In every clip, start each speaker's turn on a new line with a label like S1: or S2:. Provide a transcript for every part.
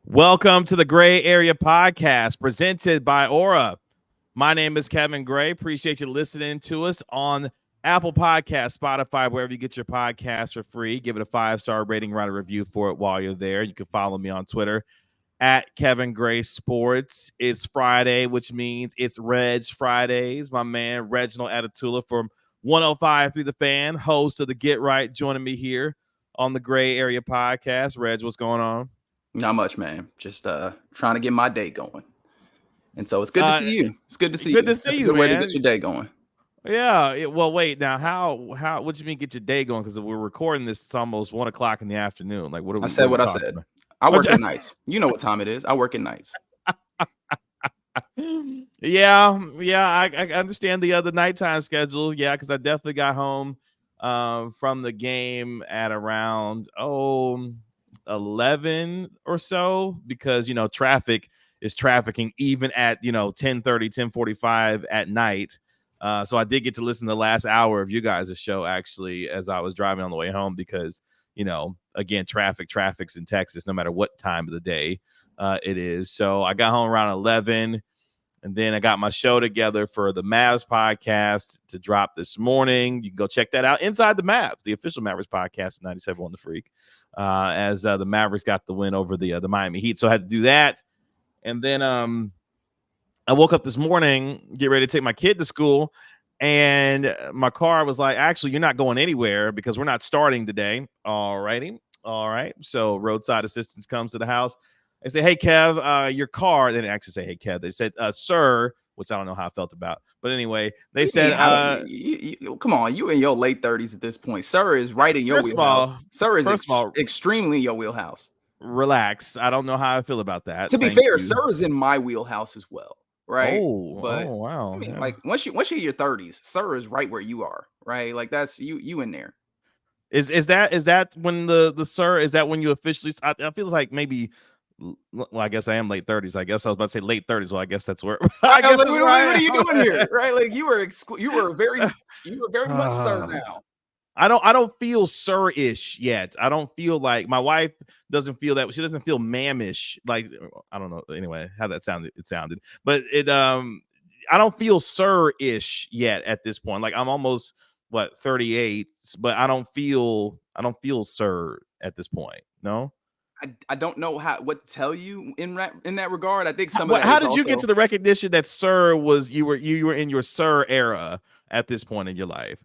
S1: Welcome to the Gray Area Podcast presented by Aura. My name is Kevin Gray. Appreciate you listening to us on Apple Podcasts, Spotify, wherever you get your podcasts for free. Give it a 5-star rating, write a review for it while you're there. You can follow me on Twitter at Kevin Gray Sports. It's Friday, which means it's Reg Fridays. My man Reginald Adetula from 105 Through the Fan, host of the Get Right, joining me here on the Gray Area Podcast. Reg, what's going on?
S2: Not much, man. Just trying to get my day going. And so it's good to see you. It's good to see you.
S1: Good to see
S2: That's
S1: you,
S2: a good way
S1: man.
S2: to get your day going.
S1: Yeah. Well, wait. Now, how? What do you mean get your day going? Because we're recording this. It's almost 1 o'clock in the afternoon. Like, what are we?
S2: I said what I said.
S1: About?
S2: I work at nights. You know what time it is. I work at nights.
S1: Yeah. I understand the nighttime schedule. Yeah, because I definitely got home from the game at around 11 or so, because traffic is trafficking even at 10:30, 10:45 at night. So I did get to listen to the last hour of you guys' show actually as I was driving on the way home, because again, traffic's in Texas no matter what time of the day it is. So I got home around 11, and then I got my show together for the Mavs podcast to drop this morning. You can go check that out. Inside the Mavs, the official Mavericks podcast, 97 on the Freak, as the Mavericks got the win over the Miami Heat. So I had to do that. And then I woke up this morning, get ready to take my kid to school, and my car was like, actually, you're not going anywhere because we're not starting today. All righty. All right. So roadside assistance comes to the house. They say, hey, Kev, your car. They didn't actually say, hey, Kev. They said, sir, which I don't know how I felt about. But anyway, they said,
S2: come on, you in your late 30s at this point. Sir is right in your wheelhouse. Sir is extremely in your wheelhouse.
S1: Relax. I don't know how I feel about that.
S2: To be fair, sir is in my wheelhouse as well. Right.
S1: But, wow.
S2: I mean, like once you hit your 30s, sir is right where you are. Right. Like that's you in there.
S1: Is that when the sir, is that when you officially, I feel like maybe, well, I guess I am late 30s. I guess I was about to say late 30s. Well, I guess that's where
S2: I guess like, what are you doing here? Right. Like you were very much sir now.
S1: I don't feel sir-ish yet. I don't feel like, my wife doesn't feel that. She doesn't feel ma'am-ish. Like, I don't know. Anyway, how that sounded. It sounded, but I don't feel sir-ish yet at this point. Like I'm almost 38, but I don't feel sir at this point. No.
S2: I don't know what to tell you in that regard. I think some of that.
S1: How did you get to the recognition that sir was you were in your sir era at this point in your life?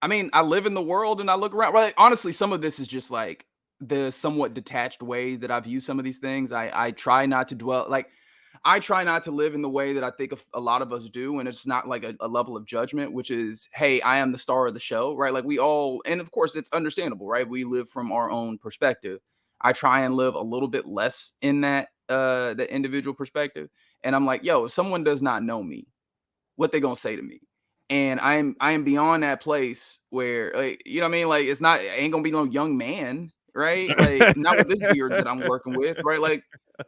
S2: I mean, I live in the world and I look around. Right? Honestly, some of this is just like the somewhat detached way that I view some of these things. I try not to dwell, I try not to live in the way that I think a lot of us do. And it's not like a level of judgment, which is, hey, I am the star of the show, right? Like we all, and of course it's understandable, right? We live from our own perspective. I try and live a little bit less in that, the individual perspective. And I'm like, yo, if someone does not know me, what they gonna say to me? And I am beyond that place where, like, you know what I mean? Like, I ain't gonna be no young man, right? Like, not with this beard that I'm working with, right? Like,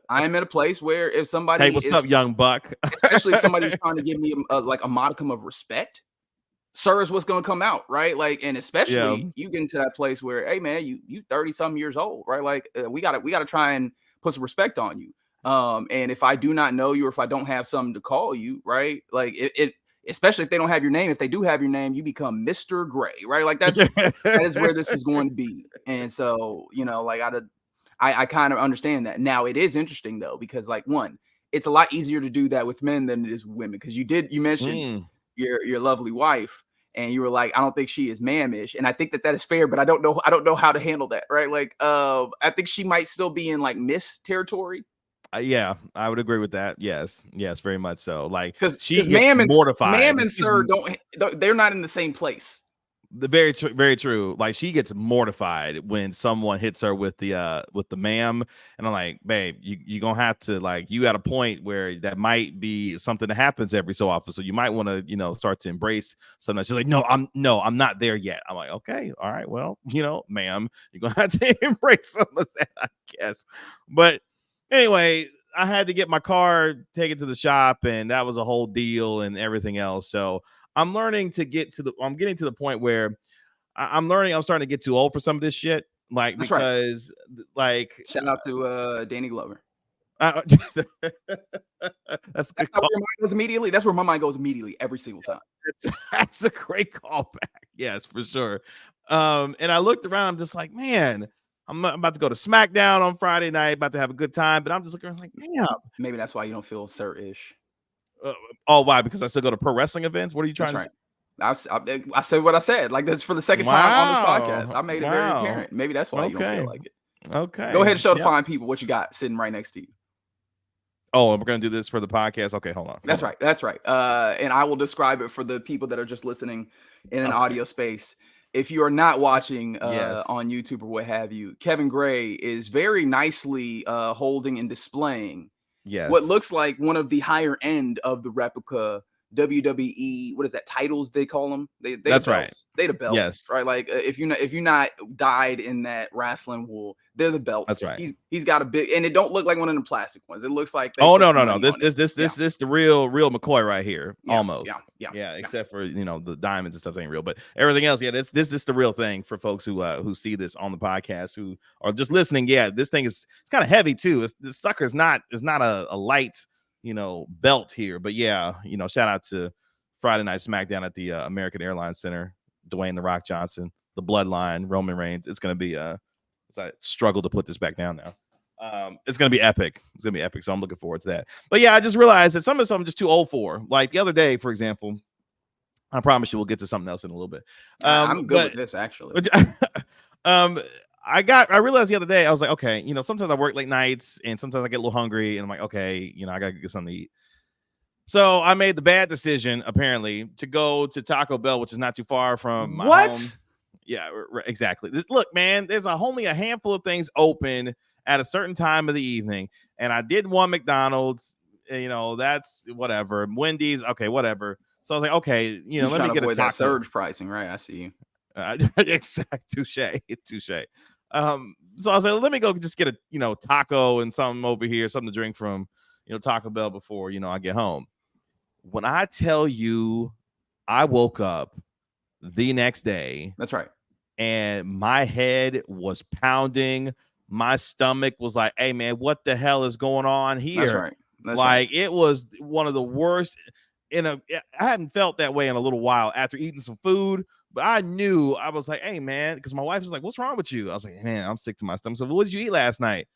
S2: I am at a place where if somebody,
S1: hey, what's up, young buck?
S2: Especially if somebody's trying to give me a modicum of respect, sir is what's gonna come out, right? Like, and especially you get into that place where, hey man, you 30-something years old, right? Like, we gotta try and put some respect on you. And if I do not know you, or if I don't have something to call you, right? Like it especially if they don't have your name. If they do have your name, you become Mr. Gray, right? Like that is where this is going to be. And so, like I kind of understand that. Now it is interesting though, because like it's a lot easier to do that with men than it is with women. Because you mentioned your lovely wife, and you were like, I don't think she is ma'am-ish. And I think that is fair, but I don't know how to handle that, right? Like I think she might still be in like miss territory.
S1: Yeah, I would agree with that. Yes, very much so. Like,
S2: because
S1: she gets mortified.
S2: Ma'am and sir they're not in the same place.
S1: Very true. Like, she gets mortified when someone hits her with the ma'am, and I'm like, babe, you gonna have to, like, you at a point where that might be something that happens every so often, so you might want to start to embrace something. She's like, no, I'm not there yet. I'm like, okay, all right, well, ma'am, you're gonna have to embrace some of that, I guess. But anyway, I had to get my car taken to the shop, and that was a whole deal and everything else. So I'm getting to the point where I'm starting to get too old for some of this shit. Like,
S2: that's
S1: because
S2: right.
S1: like,
S2: shout out to Danny Glover.
S1: That's a good call.
S2: Where your mind goes immediately. That's where my mind goes immediately every single time.
S1: That's a great callback. Yes, for sure. And I looked around. I'm just like, man, I'm about to go to SmackDown on Friday night. About to have a good time. But I'm just looking around like, damn.
S2: Maybe that's why you don't feel sir-ish.
S1: Oh, why? Because I still go to pro wrestling events. What are you trying to say?
S2: I said what I said. Like this for the second time on this podcast. I made it very apparent. Maybe that's why you don't feel like it.
S1: Okay.
S2: Go ahead and show the fine people what you got sitting right next to you.
S1: Oh, and we're going to do this for the podcast. Okay, hold on.
S2: That's right. And I will describe it for the people that are just listening in an audio space. If you are not watching on YouTube or what have you, Kevin Gray is very nicely holding and displaying what looks like one of the higher end of the replica WWE, what is that, titles they call them?
S1: That's
S2: the belts.
S1: right.
S2: They the belts,
S1: yes.
S2: Right? Like if you're not dyed in that wrestling wool, they're the belts.
S1: That's right.
S2: He's got a big, and it don't look like one of them plastic ones. It looks like
S1: no. This the real McCoy right here. Almost.
S2: Yeah.
S1: Except for the diamonds and stuff ain't real, but everything else, this is the real thing for folks who see this on the podcast, who are just listening. Yeah, this thing it's kind of heavy too. The sucker is not a light belt here, but shout out to Friday Night SmackDown at the American Airlines Center. Dwayne "The Rock" Johnson, the Bloodline, Roman Reigns. It's gonna be I struggle to put this back down now. It's gonna be epic. So I'm looking forward to that. But yeah, I just realized that some of this I'm just too old for. Like the other day, for example, I promise you we'll get to something else in a little bit.
S2: I'm good with this actually.
S1: I realized the other day, I was like, okay, sometimes I work late nights and sometimes I get a little hungry and I'm like, okay, I gotta get something to eat. So I made the bad decision, apparently, to go to Taco Bell, which is not too far from my home. Yeah, exactly. Look, man, there's only a handful of things open at a certain time of the evening. And I did want McDonald's, that's whatever. Wendy's, okay, whatever. So I was like, okay, let me get a taco.
S2: That surge pricing, right? I see you.
S1: Exact, touche. So I was like, let me go just get a taco and something over here, something to drink from Taco Bell before I get home. When I tell you, I woke up the next day.
S2: That's right.
S1: And my head was pounding. My stomach was like, hey man, what the hell is going on here?
S2: That's right.
S1: It was one of the worst. I hadn't felt that way in a little while after eating some food. But I knew, I was like, hey, man, because my wife was like, what's wrong with you? I was like, man, I'm sick to my stomach. So what did you eat last night?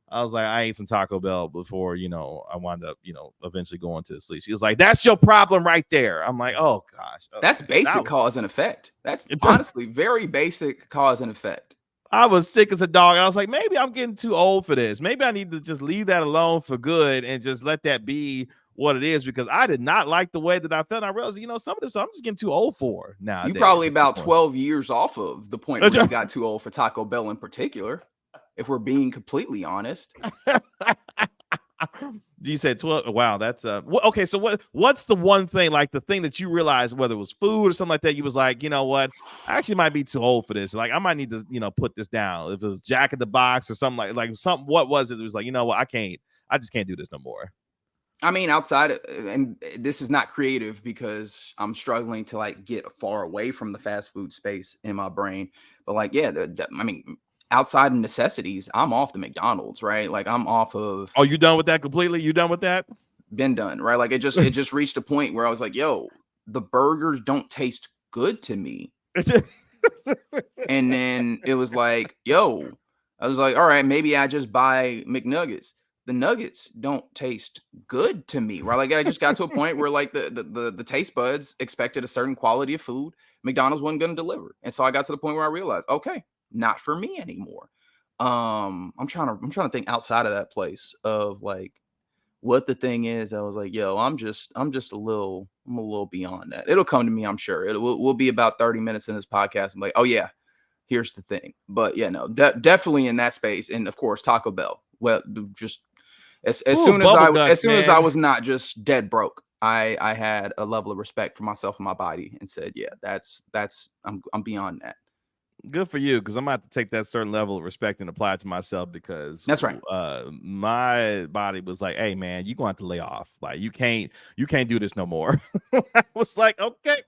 S1: I was like, I ate some Taco Bell before, I wound up, eventually going to sleep. She was like, that's your problem right there. I'm like, oh, gosh.
S2: That's basic cause and effect. That's honestly very basic cause and effect.
S1: I was sick as a dog. I was like, maybe I'm getting too old for this. Maybe I need to just leave that alone for good and just let that be what it is, because I did not like the way that I felt. I realized, some of this I'm just getting too old for now.
S2: You probably about 12 years off of the point where you got too old for Taco Bell in particular, if we're being completely honest.
S1: You said 12. Wow, that's okay. So what's the one thing, like the thing that you realized, whether it was food or something like that, you was like, you know what, I actually might be too old for this. Like I might need to, put this down. If it was Jack in the Box or something like something, what was it? It was like, you know what, I just can't do this no more.
S2: I mean, outside of, and this is not creative because I'm struggling to like get far away from the fast food space in my brain. But like, yeah, I mean, outside of necessities, I'm off the McDonald's, right? Like I'm off of.
S1: Oh, you done with that completely? You done with that?
S2: Been done, right? Like it just reached a point where I was like, yo, the burgers don't taste good to me. And then it was like, yo, I was like, all right, maybe I just buy McNuggets. The nuggets don't taste good to me, right? Like I just got to a point where like the taste buds expected a certain quality of food. McDonald's wasn't going to deliver. And so I got to the point where I realized, okay, not for me anymore. I'm trying to think outside of that place of like what the thing is. I was like, yo, I'm a little beyond that. It'll come to me, I'm sure. We'll be about 30 minutes in this podcast. I'm like, oh yeah, here's the thing. But yeah, no, definitely in that space. And of course, Taco Bell. Well, just as soon as I was not just dead broke, I had a level of respect for myself and my body and said, yeah, that's I'm beyond that.
S1: Good for you, because I'm about to take that certain level of respect and apply it to myself, because
S2: that's right.
S1: My body was like, hey man, you're going to have to lay off. Like you can't do this no more. I was like, okay.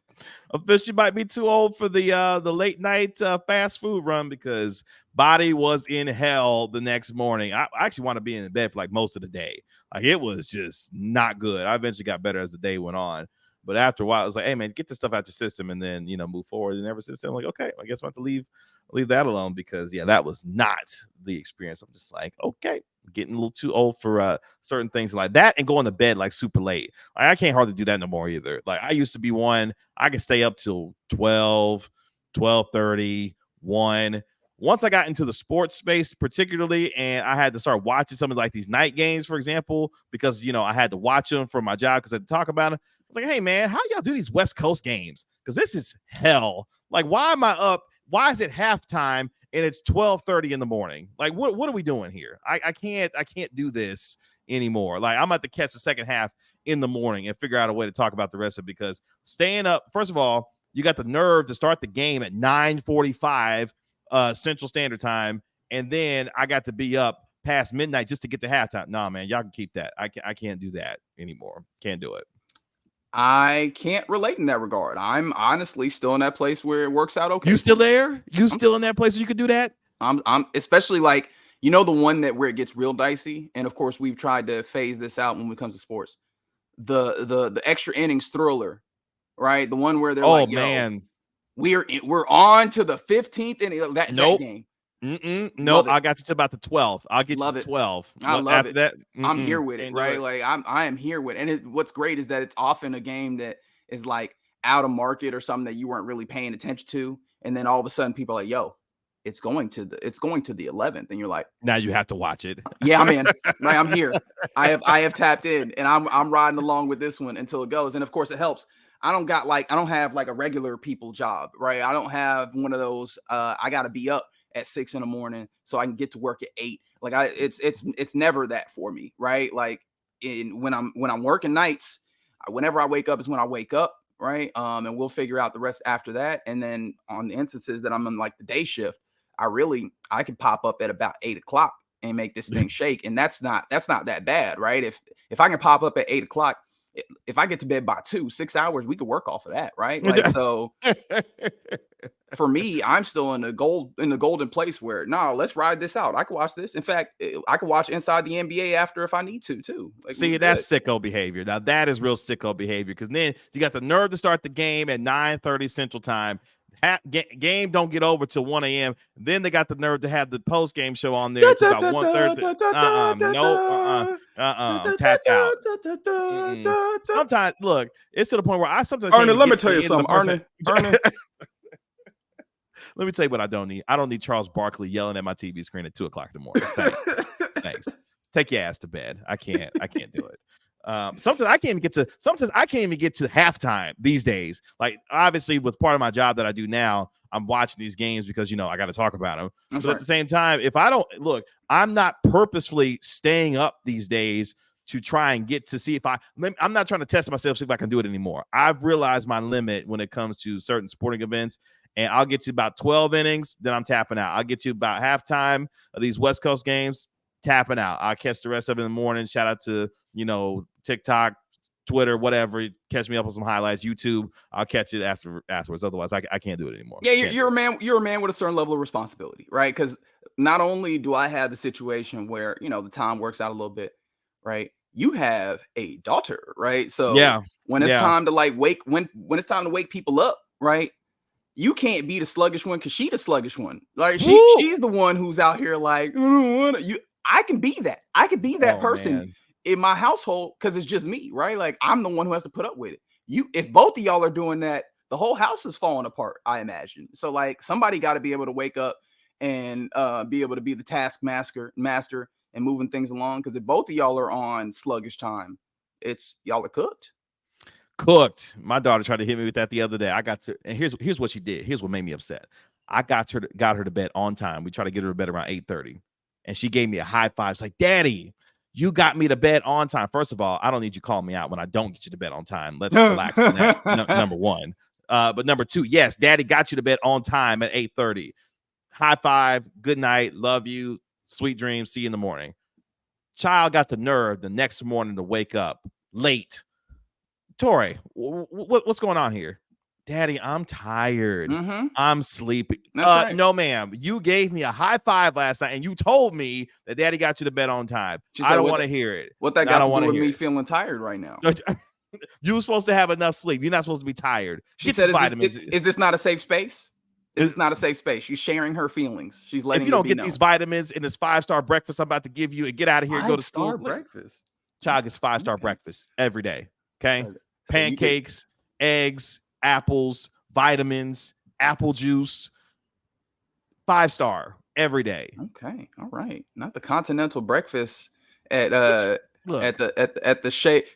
S1: Officially might be too old for the late night fast food run because body was in hell the next morning. I actually want to be in bed for like most of the day. Like it was just not good. I eventually got better as the day went on. But after a while, I was like, hey man, get this stuff out your system and then move forward. And ever since then, I'm like, okay, I guess I have to leave that alone because that was not the experience. I'm just like, okay, getting a little too old for certain things like that and going to bed like super late. I can't hardly do that no more either. Like I used to be one, I could stay up till 12, 12:30, 1. Once I got into the sports space, particularly, and I had to start watching some of like these night games, for example, because I had to watch them for my job because I had to talk about them. I was like, hey man, how y'all do these West Coast games? Because this is hell. Like, why am I up? Why is it halftime and it's 12:30 in the morning? Like, what are we doing here? I can't do this anymore. Like, I'm about to catch the second half in the morning and figure out a way to talk about the rest of it because staying up, first of all, you got the nerve to start the game at 9:45 Central Standard Time, and then I got to be up past midnight just to get to halftime. Nah, man, y'all can keep that. I can't do that anymore. Can't do it.
S2: I can't relate in that regard. I'm honestly still in that place where it works out okay.
S1: You still there? You still in that place where you could do that?
S2: I'm especially like, the one that where it gets real dicey. And of course, we've tried to phase this out when it comes to sports. The extra innings thriller, right? The one where they're like, yo,
S1: man,
S2: we're on to the 15th inning. That game.
S1: No, I got you to about the 12th. I'll get you to 12.
S2: I love
S1: it. That,
S2: I'm here with it, right? Like I am here with it. And what's great is that it's often a game that is like out of market or something that you weren't really paying attention to. And then all of a sudden people are like, yo, it's going to the 11th. And you're like,
S1: now you have to watch it.
S2: Yeah, I'm in. Right, I'm here. I have tapped in and I'm riding along with this one until it goes. And of course it helps. I don't have like a regular people job, right? I don't have one of those I gotta be up at 6 a.m. so I can get to work at 8. Like it's never that for me, right? Like when I'm working nights, whenever I wake up is when I wake up, right? And we'll figure out the rest after that. And then on the instances that I'm in like the day shift, I can pop up at about 8 o'clock and make this thing shake. And that's not that bad, right? If I can pop up at 8 o'clock, if I get to bed by 6 hours, we could work off of that, right? Like, so for me, I'm still in the golden place where let's ride this out. I can watch this. In fact, I can watch Inside the NBA after if I need to too. Like,
S1: see, that's sicko behavior. Now that is real sicko behavior because then you got the nerve to start the game at 9:30 Central Time. Game don't get over till 1 a.m. Then they got the nerve to have the post game show on there until about 1:30. Tapped out. Sometimes look, it's to the point where I sometimes.
S2: Arnie, let me tell you something, Arnie.
S1: Let me tell you what I don't need. I don't need Charles Barkley yelling at my TV screen at 2:00 in the morning. Thanks. Take your ass to bed. I can't do it. Sometimes I can't even get to halftime these days. Like obviously with part of my job that I do now, I'm watching these games because I got to talk about them. That's but right. At the same time, if I don't look, I'm not purposefully staying up these days to try and get to see I'm not trying to test myself, see if I can do it anymore. I've realized my limit when it comes to certain sporting events, and I'll get to about 12 innings, then I'm tapping out. I'll get to about halftime of these West Coast games, tapping out. I'll catch the rest of it in the morning. Shout out to, TikTok, Twitter, whatever. Catch me up on some highlights, YouTube. I'll catch it afterwards. Otherwise, I can't do it anymore.
S2: Yeah, you're a man. You're a man with a certain level of responsibility, right? Because not only do I have the situation where the time works out a little bit, right? You have a daughter, right? So when it's time to wake it's time to wake people up, right? You can't be the sluggish one because she's the sluggish one. Like she's the one who's out here like, I can be that. I can be that person in my household because it's just me, right? Like I'm the one who has to put up with it. If both of y'all are doing that, the whole house is falling apart, I imagine. So like somebody got to be able to wake up and be able to be the task master and moving things along. Because if both of y'all are on sluggish time, y'all are cooked.
S1: My daughter tried to hit me with that the other day. I got to, and here's what she did. Here's what made me upset. I got her to bed on time. We tried to get her to bed around 8:30, and she gave me a high five. It's like, Daddy, you got me to bed on time. First of all, I don't need you calling me out when I don't get you to bed on time. Let's relax on that. Number one. But number two, yes, Daddy got you to bed on time at 8:30. High five. Good night. Love you. Sweet dreams. See you in the morning. Child got the nerve the next morning to wake up late. Tori, what's going on here? Daddy, I'm tired.
S2: Mm-hmm.
S1: I'm sleepy.
S2: That's right.
S1: No, ma'am. You gave me a high five last night, and you told me that Daddy got you to bed on time. I don't want to hear it.
S2: What that got to do with me feeling tired right now?
S1: You were supposed to have enough sleep. You're not supposed to be tired.
S2: She said, is this not a safe space? Is this not a safe space? She's sharing her feelings. She's letting
S1: if you don't get
S2: known.
S1: these vitamins in this 5-star breakfast I'm about to give you and get out of here and go to school.
S2: Breakfast.
S1: Child gets 5-star breakfast every day. Okay. So pancakes, eggs, apples, vitamins, apple juice, 5-star every day.
S2: Okay. All right. Not the continental breakfast at the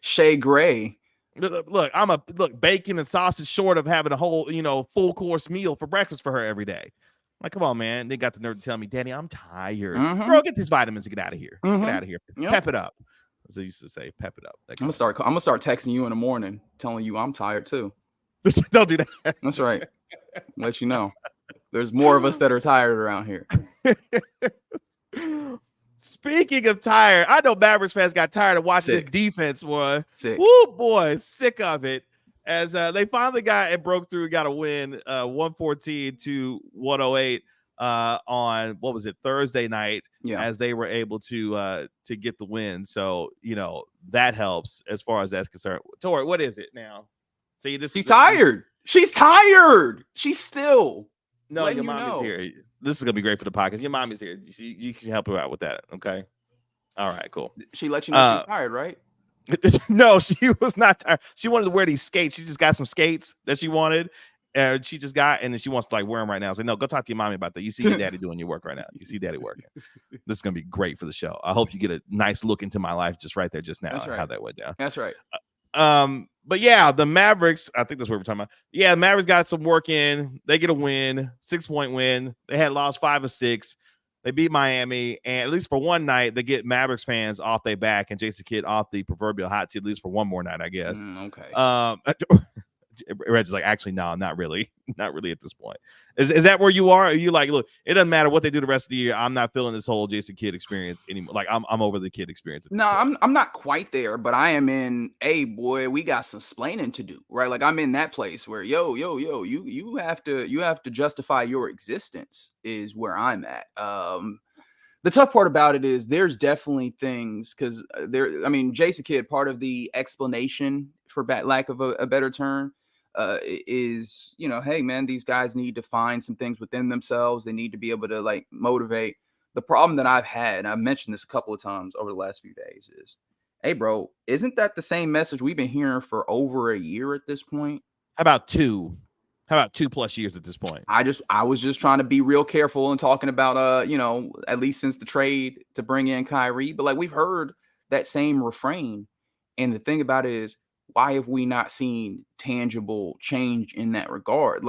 S2: Shea Gray.
S1: Look, bacon and sausage short of having a whole, full course meal for breakfast for her every day. Like, come on, man. They got the nerve to tell me, Daddy, I'm tired.
S2: Mm-hmm.
S1: Girl, get these vitamins and get out of here.
S2: Mm-hmm.
S1: Get out of here. Yep. Pep it up. As I used to say, pep it up.
S2: I'm gonna start texting you in the morning, telling you I'm tired too.
S1: Don't do that.
S2: That's right. Let you know. There's more of us that are tired around here.
S1: Speaking of tired, I know Mavericks fans got tired of watching this defense, boy.
S2: Sick.
S1: Woo, boy, sick of it. As they finally broke through, got a win, 114-108 on what was it, Thursday night?
S2: Yeah.
S1: As they were able to get the win. So that helps as far as that's concerned. Tori, what is it now? See,
S2: she's tired. She's tired. She's still.
S1: No, your mom is here. This is gonna be great for the podcast. Your mom is here. You can help her out with that. Okay. All right. Cool.
S2: She let you know she's tired, right?
S1: No, she was not tired. She wanted to wear these skates. She just got some skates that she wanted. She just got, and then she wants to wear them right now. So no, go talk to your mommy about that. You see your daddy doing your work right now. You see daddy working. This is gonna be great for the show. I hope you get a nice look into my life just right there, just now.
S2: That's right.
S1: How that went down.
S2: That's right.
S1: But yeah, the Mavericks, I think that's what we're talking about. Yeah, the Mavericks got some work in. They get a win, 6-point win. They had lost 5 of 6. They beat Miami, and at least for one night, they get Mavericks fans off their back and Jason Kidd off the proverbial hot seat, at least for one more night, I guess.
S2: Okay.
S1: Reg's like, actually, no, not really. Not really at this point. Is that where you are? Are you like, look, it doesn't matter what they do the rest of the year. I'm not feeling this whole Jason Kidd experience anymore. Like, I'm over the Kidd experience.
S2: No, I'm not quite there, but I am in, hey, boy, we got some splaining to do, right? Like, I'm in that place where, you have to justify your existence is where I'm at. The tough part about it is there's definitely things because Jason Kidd, part of the explanation for lack of a better term, is, hey, man, these guys need to find some things within themselves. They need to be able to motivate. The problem that I've had, and I've mentioned this a couple of times over the last few days, is, hey, bro, isn't that the same message we've been hearing for over a year at this point?
S1: How about 2? How about 2+ years at this point?
S2: I was just trying to be real careful and talking about, at least since the trade to bring in Kyrie, but we've heard that same refrain. And the thing about it is, why have we not seen tangible change in that regard?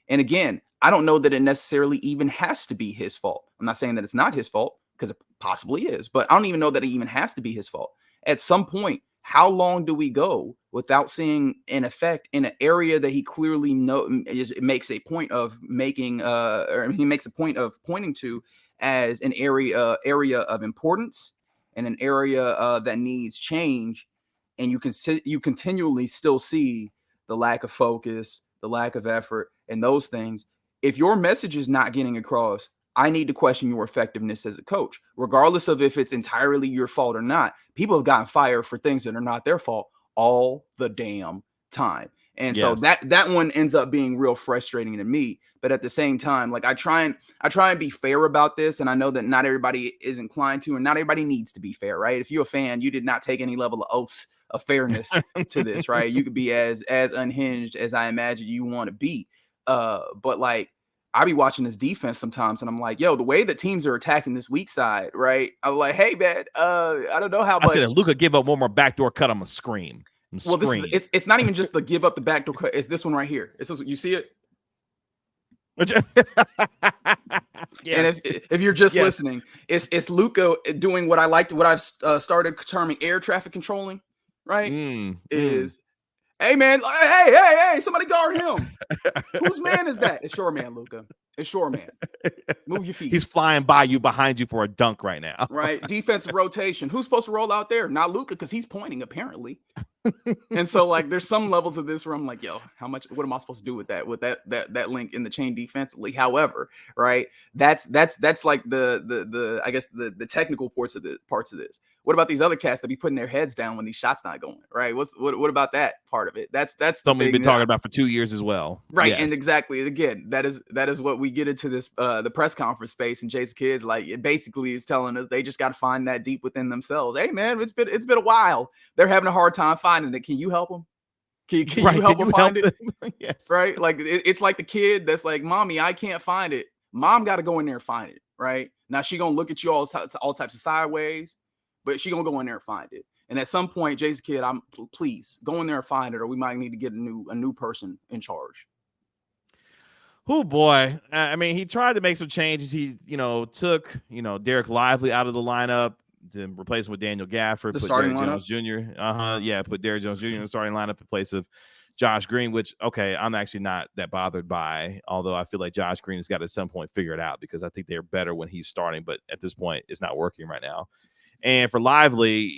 S2: And again, I don't know that it necessarily even has to be his fault. I'm not saying that it's not his fault because it possibly is, but I don't even know that it even has to be his fault. At some point, how long do we go without seeing an effect in an area that he clearly makes a point of making, or he makes a point of pointing to as an area of importance and an area that needs change? And you continually still see the lack of focus, the lack of effort, and those things. If your message is not getting across, I need to question your effectiveness as a coach, regardless of if it's entirely your fault or not. People have gotten fired for things that are not their fault all the damn time. And so that one ends up being real frustrating to me. But at the same time, I try and be fair about this. And I know that not everybody is inclined to, and not everybody needs to be fair, right? If you're a fan, you did not take any level of oaths of fairness to this, right? You could be as unhinged as I imagine you want to be. But I be watching this defense sometimes and I'm like, yo, the way that teams are attacking this weak side, right? I'm like, hey, man, I don't know how much.
S1: I said if Luka give up one more backdoor cut, I'm going to scream.
S2: Well, it's not even just the give up the backdoor cut. It's this one right here. You see it? Yes. And if you're just listening, it's Luka doing what I've started terming air traffic controlling, right? Hey, man, hey, somebody guard him. Whose man is that? It's your man, Luka. It's your man. Move your feet.
S1: He's flying by you behind you for a dunk right now.
S2: Right. Defensive rotation. Who's supposed to roll out there? Not Luka, because he's pointing, apparently. And so like there's some levels of this where I'm like, yo, what am I supposed to do with that link in the chain defensively? However, right, that's like the I guess the technical parts of this. What about these other cats that be putting their heads down when these shots not going, right? What about that part of it? That's the
S1: something
S2: thing
S1: we've been talking about for 2 years as well.
S2: Right.
S1: Yes.
S2: And exactly. Again, that is what we get into this the press conference space, and Jason Kidd's like, it basically is telling us they just got to find that deep within themselves. Hey man, it's been a while. They're having a hard time finding it. Can you help them? Can you help them find it?
S1: Yes.
S2: Right. Like it's like the kid that's like, mommy, I can't find it. Mom got to go in there and find it. Right. Now she gonna look at you all types of sideways, but she gonna go in there and find it. And at some point, Jason Kidd, please go in there and find it, or we might need to get a new person in charge.
S1: Oh boy. I mean, he tried to make some changes. He, took, Derek Lively out of the lineup to replace him with Daniel Gafford,
S2: the
S1: put
S2: starting
S1: Derek
S2: lineup?
S1: Jones Jr. Yeah, put Derek Jones Jr. in the starting lineup in place of Josh Green, which, okay, I'm actually not that bothered by, although I feel like Josh Green has got to at some point figure it out, because I think they're better when he's starting, but at this point, it's not working right now. And for Lively,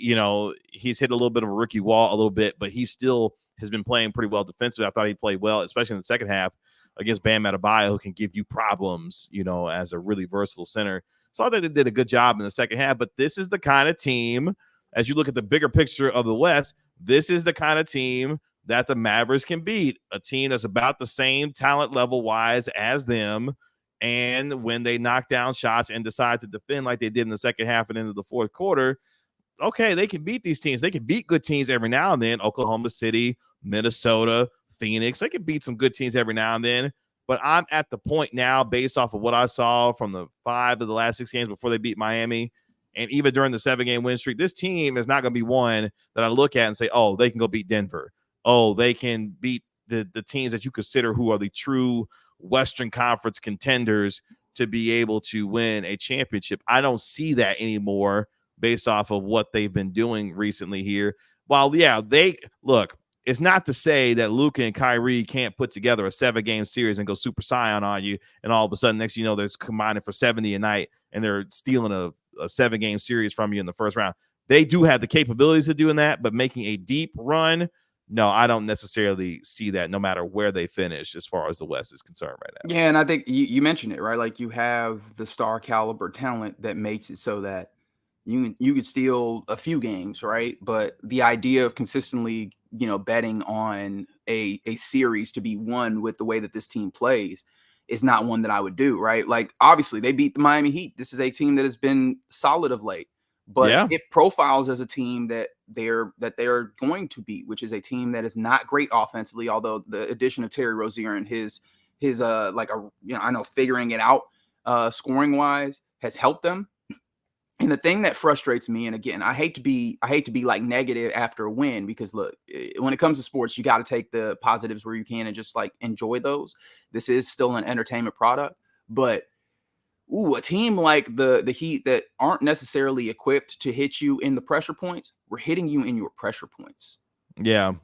S1: he's hit a little bit of a rookie wall a little bit, but he still has been playing pretty well defensively. I thought he played well, especially in the second half against Bam Adebayo, who can give you problems, as a really versatile center. So I think they did a good job in the second half. But this is the kind of team, as you look at the bigger picture of the West, this is the kind of team that the Mavericks can beat, a team that's about the same talent level-wise as them. And when they knock down shots and decide to defend like they did in the second half and into the fourth quarter, okay, they can beat these teams. They can beat good teams every now and then. Oklahoma City, Minnesota, Phoenix. They can beat some good teams every now and then. But I'm at the point now, based off of what I saw from the 5 of the last 6 games before they beat Miami, and even during the 7-game win streak, this team is not going to be one that I look at and say, oh, they can go beat Denver. Oh, they can beat the teams that you consider who are the true Western Conference contenders to be able to win a championship. I don't see that anymore based off of what they've been doing recently here. While, yeah, it's not to say that Luka and Kyrie can't put together a 7-game series and go Super Saiyan on you, and all of a sudden, next thing you know, they're combining for 70 a night, and they're stealing a 7-game series from you in the first round. They do have the capabilities of doing that, but making a deep run, no, I don't necessarily see that, no matter where they finish as far as the West is concerned right now.
S2: Yeah, and I think you mentioned it, right? Like, you have the star caliber talent that makes it so that you could steal a few games, right? But the idea of consistently, betting on a series to be won with the way that this team plays is not one that I would do, right? Like, obviously they beat the Miami Heat. This is a team that has been solid of late, but it profiles as a team that they're going to beat, which is a team that is not great offensively, although the addition of Terry Rozier and his figuring it out scoring wise has helped them. And the thing that frustrates me, and again, I hate to be like negative after a win, because look, when it comes to sports, you got to take the positives where you can and just like enjoy those. This is still an entertainment product, but a team like the Heat that aren't necessarily equipped to hit you in the pressure points, we're hitting you in your pressure points.
S1: Yeah.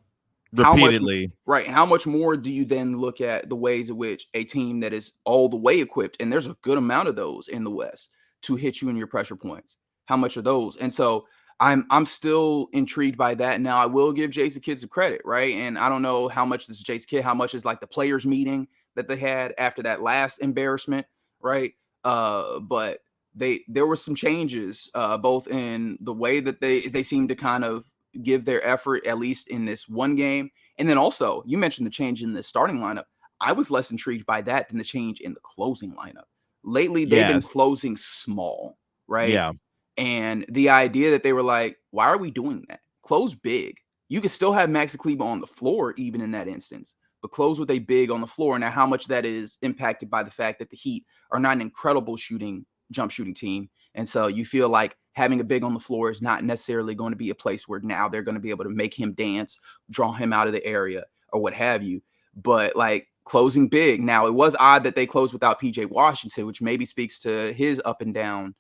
S1: Repeatedly.
S2: How much more do you then look at the ways in which a team that is all the way equipped, and there's a good amount of those in the West, to hit you in your pressure points? How much are those? And so I'm still intrigued by that. Now, I will give Jason Kidd some credit, right? And I don't know how much this is Jason Kidd, how much is like the players meeting that they had after that last embarrassment, right? But there were some changes, both in the way that they seem to kind of give their effort, at least in this one game. And then also, you mentioned the change in the starting lineup. I was less intrigued by that than the change in the closing lineup. Lately, they've been closing small, right?
S1: Yeah.
S2: And the idea that they were like, why are we doing that? Close big. You can still have Maxi Kleber on the floor, even in that instance, but close with a big on the floor. Now, how much that is impacted by the fact that the Heat are not an incredible jump shooting team. And so you feel like having a big on the floor is not necessarily going to be a place where now they're going to be able to make him dance, draw him out of the area, or what have you. But like, closing big. Now, it was odd that they closed without PJ Washington, which maybe speaks to his up and down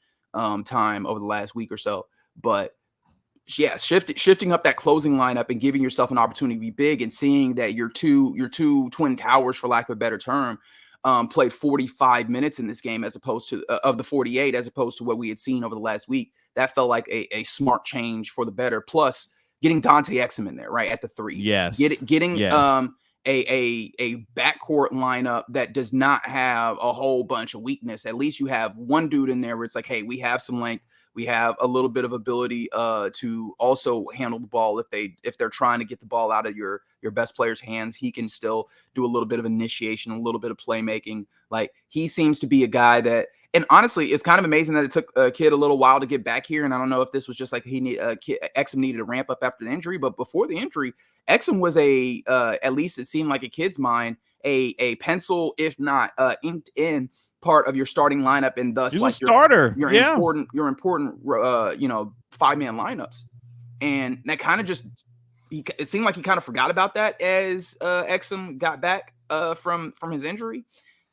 S2: time over the last week or so. But yeah, shifting up that closing lineup and giving yourself an opportunity to be big, and seeing that your two twin towers, for lack of a better term, played 45 minutes in this game as opposed to of the 48, as opposed to what we had seen over the last week. That felt like a smart change for the better. Plus, getting Dante Exum in there, right, at the 3.
S1: Yes.
S2: Getting
S1: yes.
S2: a backcourt lineup that does not have a whole bunch of weakness. At least you have one dude in there where it's like, hey, we have some length. We have a little bit of ability to also handle the ball if they're trying to get the ball out of your best player's hands. He can still do a little bit of initiation, a little bit of playmaking. Like, he seems to be a guy that, and honestly, it's kind of amazing that it took a kid a little while to get back here. And I don't know if this was just like Exum needed to ramp up after the injury, but before the injury, Exum was at least it seemed like a kid's mind, a pencil, if not inked in part of your starting lineup, and thus like your important 5-man lineups. And that kind of it seemed like he kind of forgot about that as Exum got back from his injury.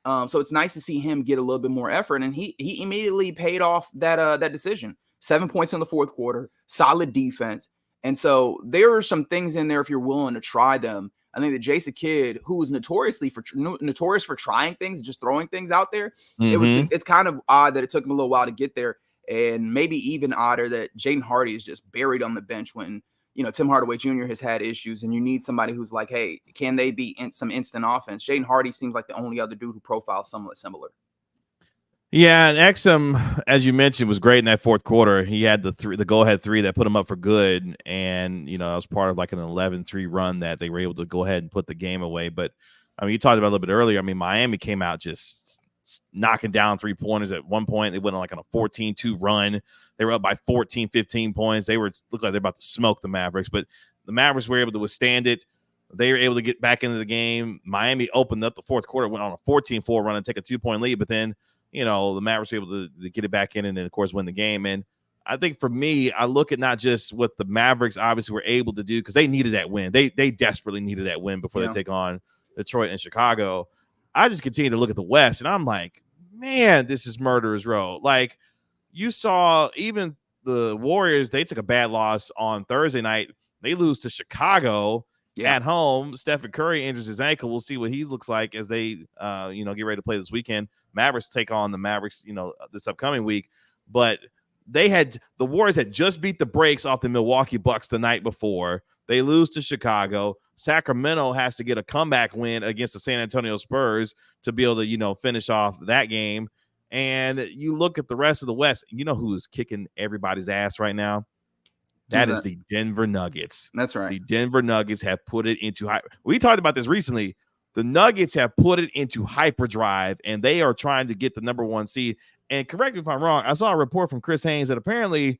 S2: So it's nice to see him get a little bit more effort, and he immediately paid off that decision. 7 points in the fourth quarter, solid defense. And so there are some things in there if you're willing to try them. I think that Jason Kidd, who was notorious for trying things, just throwing things out there, it's kind of odd that it took him a little while to get there, and maybe even odder that Jaden Hardy is just buried on the bench when Tim Hardaway Jr. has had issues, and you need somebody who's like, hey, can they be in some instant offense? Jaden Hardy seems like the only other dude who profiles somewhat similar.
S1: Yeah, and Exum, as you mentioned, was great in that fourth quarter. He had the go-ahead 3 that put him up for good, and it was part of like an 11-3 run that they were able to go ahead and put the game away. But I mean, you talked about it a little bit earlier. I mean, Miami came out just knocking down 3-pointers. At one point, they went on like a 14-2 run. They were up by 14, 15 points. Looked like they're about to smoke the Mavericks, but the Mavericks were able to withstand it. They were able to get back into the game. Miami opened up the fourth quarter, went on a 14-4 run and take a 2-point lead, but then the Mavericks were able to get it back in and then, of course, win the game. And I think for me, I look at not just what the Mavericks obviously were able to do, because they needed that win. They desperately needed that win before they take on Detroit and Chicago. I just continue to look at the West, and I'm like, man, this is murderer's row. Like, you saw even the Warriors, they took a bad loss on Thursday night. They lose to Chicago at home. Stephen Curry injures his ankle. We'll see what he looks like as they, get ready to play this weekend. Mavericks take on the Mavericks, this upcoming week. But the Warriors had just beat the brakes off the Milwaukee Bucks the night before. They lose to Chicago. Sacramento has to get a comeback win against the San Antonio Spurs to be able to, finish off that game. And you look at the rest of the West, who is kicking everybody's ass right now? That is the Denver Nuggets.
S2: That's right.
S1: The Denver Nuggets have put it into we talked about this recently. The Nuggets have put it into hyperdrive, and they are trying to get the number 1 seed. And correct me if I'm wrong, I saw a report from Chris Haynes that apparently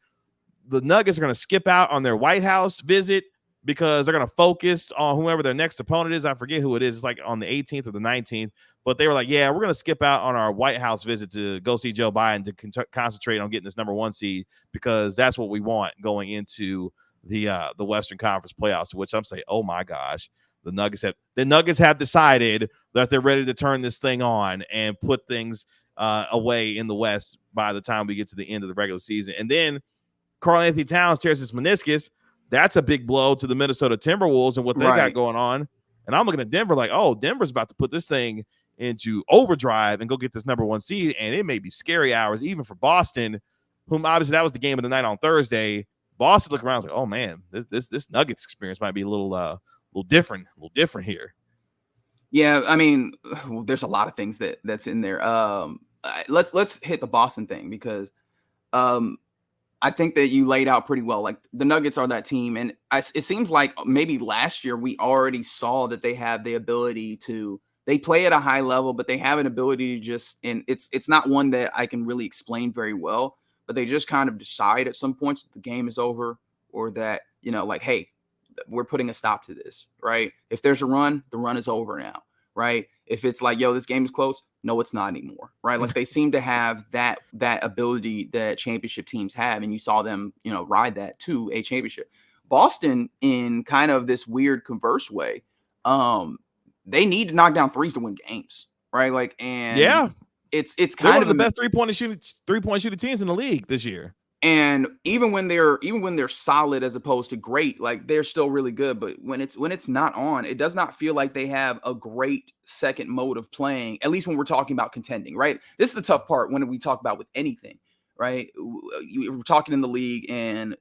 S1: the Nuggets are going to skip out on their White House visit because they're going to focus on whoever their next opponent is. I forget who it is. It's like on the 18th or the 19th. But they were like, yeah, we're going to skip out on our White House visit to go see Joe Biden to concentrate on getting this number 1 seed, because that's what we want going into the Western Conference playoffs, to which I'm saying, oh, my gosh. The Nuggets have decided that they're ready to turn this thing on and put things away in the West by the time we get to the end of the regular season. And then Karl-Anthony Towns tears his meniscus. That's a big blow to the Minnesota Timberwolves and what they got going on. And I'm looking at Denver like, oh, Denver's about to put this thing into overdrive and go get this number 1 seed. And it may be scary hours even for Boston, whom obviously that was the game of the night on Thursday. Boston looked around and was like, oh, man, this Nuggets experience might be a little different here.
S2: Yeah, I mean, there's a lot of things that's in there. Let's hit the Boston thing, because I think that you laid out pretty well. Like, the Nuggets are that team, and it seems like maybe last year we already saw that they have the ability to. They play at a high level, but they have an ability to and it's not one that I can really explain very well, but they just kind of decide at some points that the game is over, or that, like, hey, we're putting a stop to this, right? If there's a run, the run is over now, right? If it's like, yo, this game is close, no, it's not anymore, right? Like, they seem to have that ability that championship teams have, and you saw them, ride that to a championship. Boston, in kind of this weird converse way, they need to knock down threes to win games, right? Like, and it's kind
S1: of one of the best three-point shooting teams in the league this year.
S2: And even when they're solid as opposed to great, like, they're still really good. But when it's not on, it does not feel like they have a great second mode of playing, at least when we're talking about contending, right? This is the tough part when we talk about with anything, right? We're talking in the league, and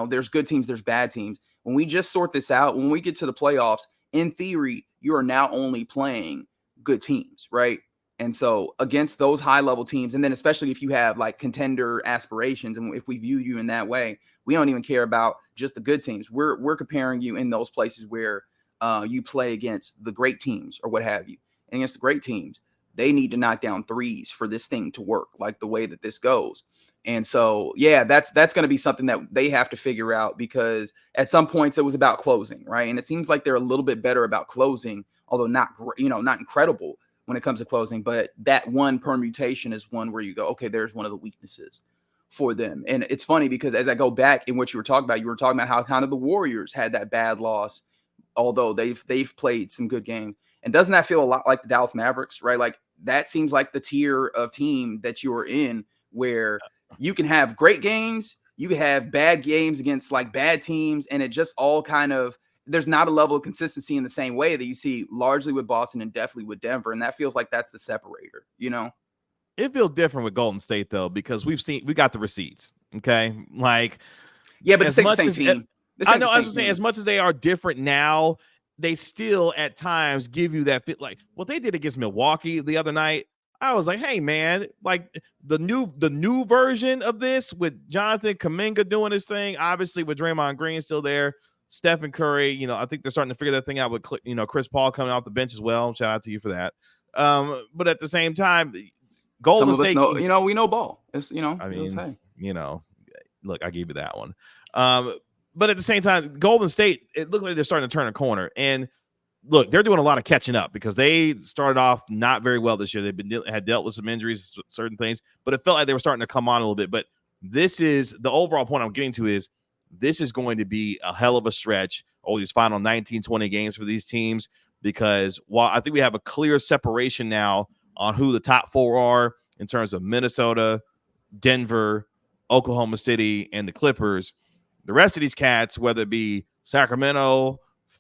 S2: there's good teams, there's bad teams. When we just sort this out, when we get to the playoffs, in theory, you are now only playing good teams, right? And so against those high level teams, and then especially if you have like contender aspirations, and if we view you in that way, we don't even care about just the good teams. We're comparing you in those places where you play against the great teams or what have you. And against the great teams, they need to knock down threes for this thing to work like the way that this goes. And so, yeah, that's going to be something that they have to figure out, because at some points it was about closing, right? And it seems like they're a little bit better about closing, although not incredible when it comes to closing. But that one permutation is one where you go, okay, there's one of the weaknesses for them. And it's funny because as I go back in what you were talking about how kind of the Warriors had that bad loss, although they've played some good games. And doesn't that feel a lot like the Dallas Mavericks, right? Like that seems like the tier of team that you're in, where you can have great games, you can have bad games against like bad teams, and it just all kind of, there's not a level of consistency in the same way that you see largely with Boston and definitely with Denver. And that feels like that's the separator,
S1: It feels different with Golden State though, because we got the receipts. Okay. Like,
S2: yeah, but it's the same team.
S1: I know, I was saying, as much as they are different now, they still at times give you that fit. Like what they did against Milwaukee the other night, I was like, hey man, like the new version of this with Jonathan Kuminga doing his thing, obviously with Draymond Green still there, Stephen Curry, I think they're starting to figure that thing out with Chris Paul coming off the bench as well. Shout out to you for that. But at the same time, Golden State,
S2: we know ball. It's
S1: I mean, look, I gave you that one. But at the same time, Golden State, it looked like they're starting to turn a corner. And look, they're doing a lot of catching up because they started off not very well this year. They've had dealt with some injuries, certain things, but it felt like they were starting to come on a little bit. But this is the overall point I'm getting to is this is going to be a hell of a stretch over these final 19, 20 games for these teams, because while I think we have a clear separation now on who the top four are in terms of Minnesota, Denver, Oklahoma City, and the Clippers, the rest of these cats, whether it be Sacramento,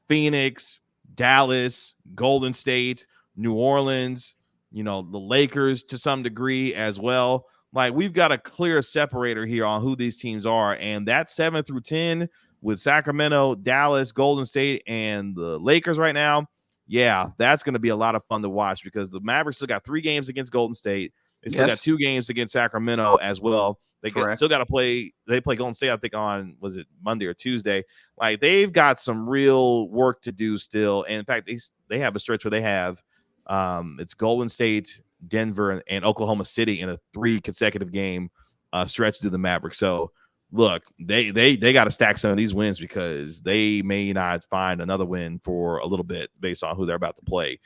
S1: Phoenix, Dallas, Golden State, New Orleans, the Lakers to some degree as well. Like we've got a clear separator here on who these teams are. And that 7 through 10 with Sacramento, Dallas, Golden State, and the Lakers right now, yeah, that's going to be a lot of fun to watch, because the Mavericks still got 3 games against Golden State. They still got 2 games against Sacramento as well. They still got to play. They play Golden State, I think, on, was it Monday or Tuesday? Like they've got some real work to do still. And in fact, they have a stretch where they have it's Golden State, Denver, and Oklahoma City in a 3 consecutive game stretch to the Mavericks. So look, they got to stack some of these wins, because they may not find another win for a little bit based on who they're about to play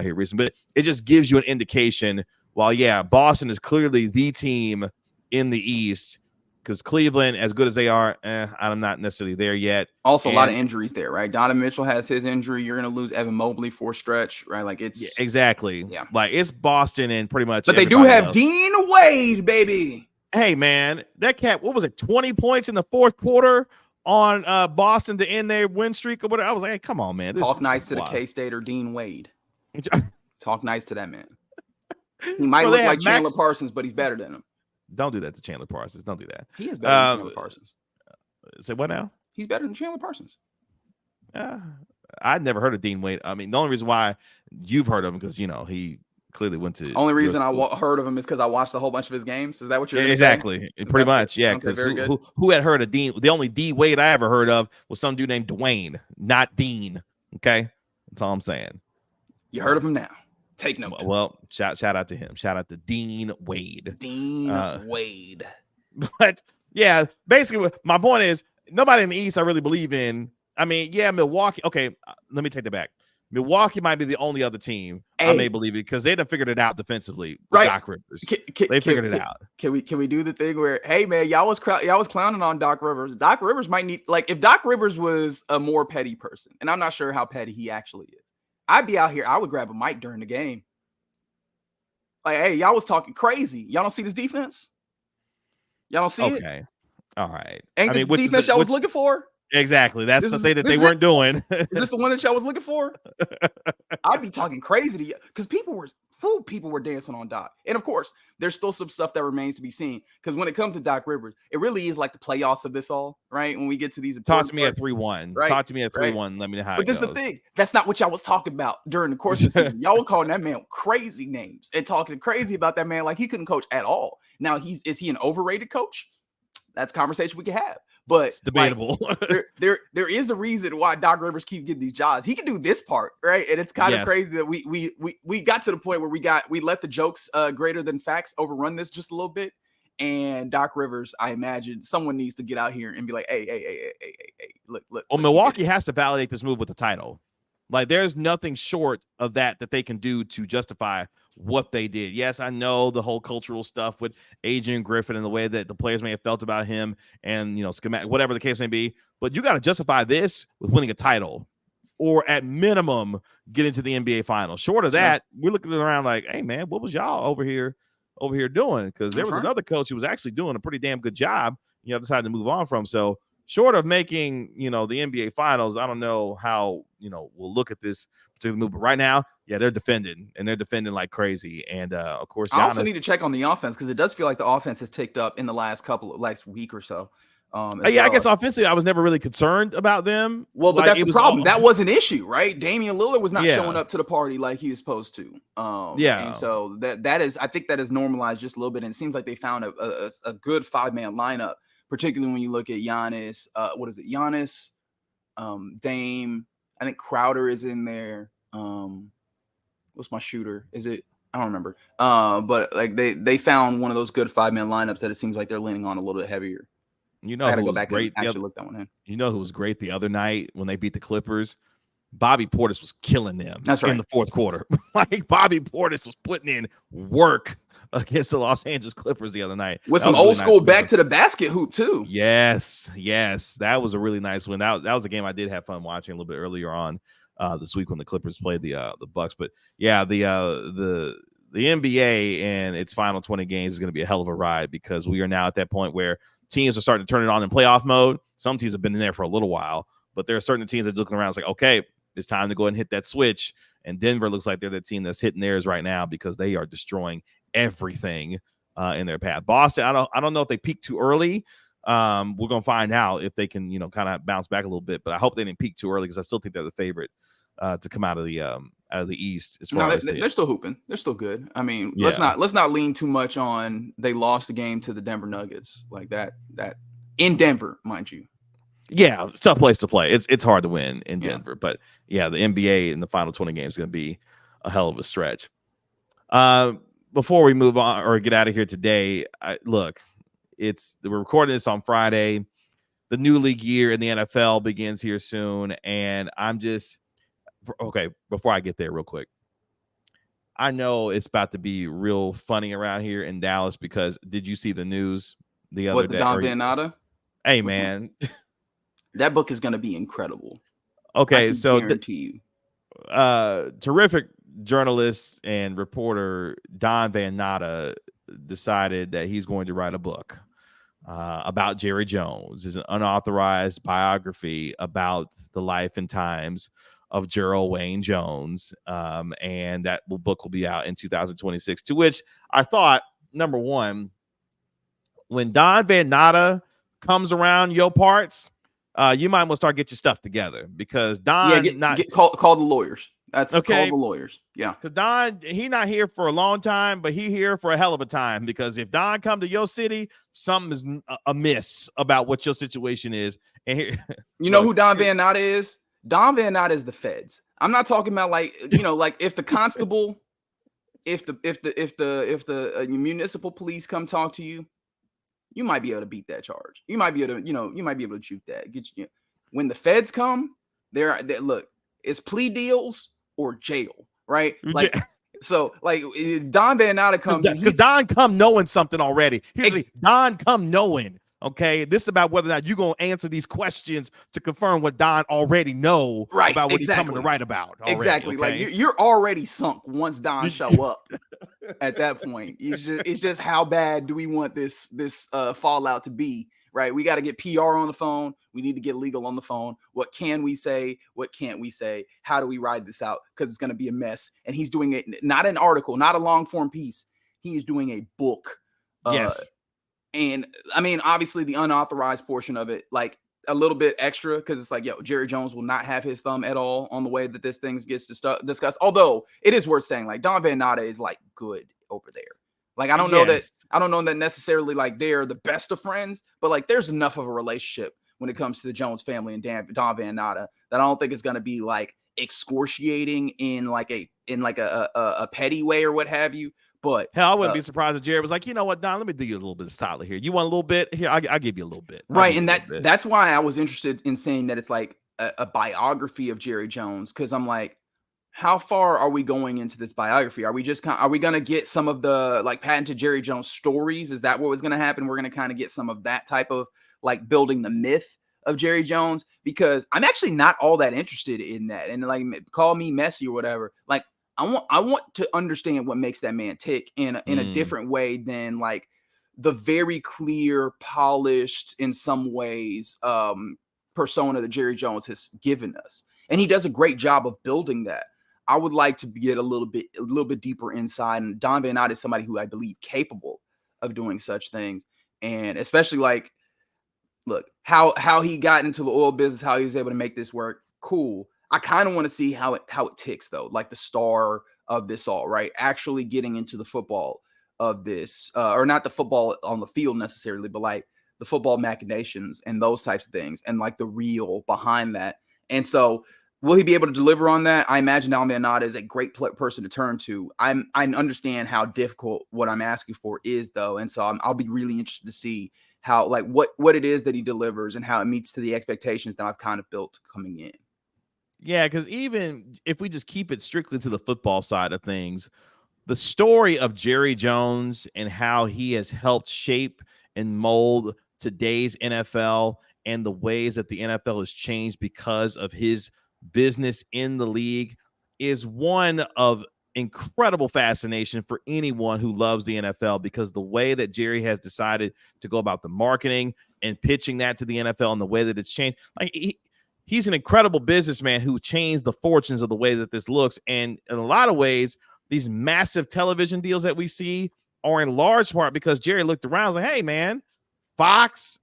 S1: here recently. But it just gives you an indication. While Boston is clearly the team in the East, because Cleveland, as good as they are, I'm not necessarily there yet.
S2: Also, a lot of injuries there, right? Donovan Mitchell has his injury. You're going to lose Evan Mobley for a stretch, right? Like it's
S1: exactly. Yeah, like it's Boston and pretty much.
S2: But they do have Dean Wade, baby.
S1: Hey man, that cat. What was it? 20 points in the fourth quarter on Boston to end their win streak or whatever. I was like, hey, come on, man.
S2: Talk nice to the K-Stater Dean Wade. Talk nice to that man. He might look like Chandler Parsons, but he's better than him.
S1: Don't do that to Chandler Parsons. Don't do that.
S2: He is better than Chandler Parsons.
S1: Say what now?
S2: He's better than Chandler Parsons.
S1: I'd never heard of Dean Wade. I mean, the only reason why you've heard of him because he clearly went to.
S2: Only reason I heard of him is because I watched a whole bunch of his games. Is that what you're
S1: exactly? Pretty much, yeah. Because who had heard of Dean? The only D Wade I ever heard of was some dude named Dwayne, not Dean. Okay, that's all I'm saying.
S2: You heard of him now. Take note.
S1: Well, shout out to him. Shout out to Dean Wade.
S2: Wade.
S1: But yeah, basically, my point is nobody in the East I really believe in. I mean, yeah, Milwaukee. Okay, let me take that back. Milwaukee might be the only other team I may believe it because they done figured it out defensively. With Doc Rivers, they figured it out.
S2: Can we do the thing where, hey man, y'all was clowning on Doc Rivers. Doc Rivers might need, like, if Doc Rivers was a more petty person, and I'm not sure how petty he actually is, I'd be out here. I would grab a mic during the game. Like, hey, y'all was talking crazy. Y'all don't see this defense? Y'all don't see it?
S1: Okay, all right.
S2: Ain't this the defense y'all was looking for?
S1: Exactly. That's the thing that they weren't doing.
S2: Is this the one that y'all was looking for? I'd be talking crazy to you because people were people were dancing on Doc. And of course, there's still some stuff that remains to be seen. Because when it comes to Doc Rivers, it really is like the playoffs of this all, right? When we get to these
S1: Talk to me at 3-1.
S2: right?
S1: Talk to me at 3-1. Let me know how
S2: but
S1: it
S2: this
S1: goes.
S2: is the thing. That's not what y'all was talking about during the course of the season. Y'all were calling that man crazy names and talking crazy about that man like he couldn't coach at all. Now, is he an overrated coach? That's a conversation we can have, but
S1: it's debatable.
S2: Like, there is a reason why Doc Rivers keep getting these jobs. He can do this part, right? And it's kind of crazy that we got to the point where we let the jokes greater than facts overrun this just a little bit. And Doc Rivers, I imagine someone needs to get out here and be like, hey, look.
S1: Well, Milwaukee has to validate this move with the title. Like, there's nothing short of that they can do to justify what they did. Yes, I know the whole cultural stuff with Adrian Griffin and the way that the players may have felt about him and, schematic, whatever the case may be. But you got to justify this with winning a title or at minimum get into the NBA Finals. Short of that, we're looking around like, hey, man, what was y'all over here doing? Because there was another coach who was actually doing a pretty damn good job. Decided to move on from. So short of making, the NBA Finals, I don't know how, we'll look at this particular move. But right now, they're defending, and they're defending like crazy. And, of course,
S2: I also need to check on the offense because it does feel like the offense has ticked up in the last week or so.
S1: I guess offensively, I was never really concerned about them.
S2: Well, but that's the problem. That was an issue, right? Damian Lillard was not showing up to the party like he was supposed to. And so that is, I think that is normalized just a little bit. And it seems like they found a good 5-man lineup, particularly when you look at Giannis. What is it? Giannis, Dame. I think Crowder is in there. What's my shooter? Is it? I don't remember. But like they found one of those good 5-man lineups that it seems like they're leaning on a little bit heavier.
S1: I had to go back and actually
S2: look that one in.
S1: You know who was great the other night when they beat the Clippers? Bobby Portis was killing them.
S2: That's right.
S1: In the fourth quarter. Like Bobby Portis was putting in work against the Los Angeles Clippers the other night.
S2: With some old school back to the basket hoop too.
S1: Yes. That was a really nice win. That was a game I did have fun watching a little bit earlier on this week when the Clippers played the Bucks. But yeah, the NBA and its final 20 games is going to be a hell of a ride because we are now at that point where teams are starting to turn it on in playoff mode. Some teams have been in there for a little while, but there are certain teams that are looking around. It's like, okay, it's time to go ahead and hit that switch. And Denver looks like they're the team that's hitting theirs right now because they are destroying everything in their path. Boston, I don't know if they peaked too early. We're going to find out if they can, kind of bounce back a little bit, but I hope they didn't peak too early because I still think they're the favorite to come out of the East. As far as
S2: they're still hooping. They're still good. I mean, let's not lean too much on they lost the game to the Denver Nuggets like that in Denver, mind you.
S1: Yeah, it's a tough place to play. It's hard to win in Denver, but the NBA in the final 20 games is going to be a hell of a stretch. Before we move on or get out of here today, we're recording this on Friday. The new league year in the NFL begins here soon, and I'm just okay. Before I get there, real quick, I know it's about to be real funny around here in Dallas because did you see the news the other day?
S2: Don Van Natta?
S1: Hey, man.
S2: That book is going to be incredible.
S1: Okay, so
S2: guarantee
S1: you. Terrific journalist and reporter Don Van Natta decided that he's going to write a book about Jerry Jones. It's an unauthorized biography about the life and times of Gerald Wayne Jones, and that book will be out in 2026. To which I thought, number one, when Don Van Natta comes around your parts, you might want to start get your stuff together because Don
S2: call the lawyers. That's
S1: okay.
S2: Call the lawyers. Yeah,
S1: because Don, he not here for a long time, but he here for a hell of a time. Because if Don come to your city, something is amiss about what your situation is. And here,
S2: know who Don Van Natta is? Don Van Natta is the feds. I'm not talking about like if the constable, if the municipal police come talk to you, you might be able to beat that charge. You might be able to shoot that. When the feds come, they're look, it's plea deals or jail, right? Like, so like Don Van Natta comes
S1: because Don come knowing something already. Don come knowing. Okay, this is about whether or not you're gonna answer these questions to confirm what Don already know about what he's coming to write about. Already,
S2: exactly,
S1: okay?
S2: Like you're already sunk once Don show up. At that point, it's just how bad do we want this fallout to be, right? We got to get PR on the phone. We need to get legal on the phone. What can we say? What can't we say? How do we ride this out? Because it's going to be a mess. And he's doing it, not an article, not a long form piece. He is doing a book.
S1: Yes.
S2: And I mean, obviously the unauthorized portion of it, like a little bit extra, because it's like, yo, Jerry Jones will not have his thumb at all on the way that this thing gets discussed. Although it is worth saying, like, Don Van Natta is like good over there. Like, I don't know that necessarily like they're the best of friends, but like there's enough of a relationship when it comes to the Jones family and Don Van Natta that I don't think it's going to be like excruciating in like a petty way or what have you. But
S1: hell, I wouldn't be surprised if Jerry was like, you know what, Don, let me do you a little bit of solid here. You want a little bit? Here, I'll give you a little bit.
S2: Right. And that's why I was interested in saying that it's like a biography of Jerry Jones, because I'm like, how far are we going into this biography? Are we going to get some of the like patented Jerry Jones stories? Is that what was going to happen? We're going to kind of get some of that type of like building the myth of Jerry Jones, because I'm actually not all that interested in that. And like, call me messy or whatever. Like, I want to understand what makes that man tick in a different way than like the very clear, polished, in some ways, persona that Jerry Jones has given us. And he does a great job of building that. I would like to get a little bit deeper inside. And Don Van Natta is somebody who I believe capable of doing such things. And especially like, look, how he got into the oil business, how he was able to make this work. Cool. I kind of want to see how it ticks though, like the star of this all, right? Actually getting into the football of this, or not the football on the field necessarily, but like the football machinations and those types of things, and like the real behind that. And so, will he be able to deliver on that? I imagine Don Van Natta is a great person to turn to. I understand how difficult what I'm asking for is though, and so I'll be really interested to see how like what it is that he delivers and how it meets to the expectations that I've kind of built coming in.
S1: Yeah, because even if we just keep it strictly to the football side of things, the story of Jerry Jones and how he has helped shape and mold today's NFL and the ways that the NFL has changed because of his business in the league is one of incredible fascination for anyone who loves the NFL, because the way that Jerry has decided to go about the marketing and pitching that to the NFL and the way that it's changed, like he's an incredible businessman who changed the fortunes of the way that this looks. And in a lot of ways, these massive television deals that we see are in large part because Jerry looked around and was like, hey, man, Fox,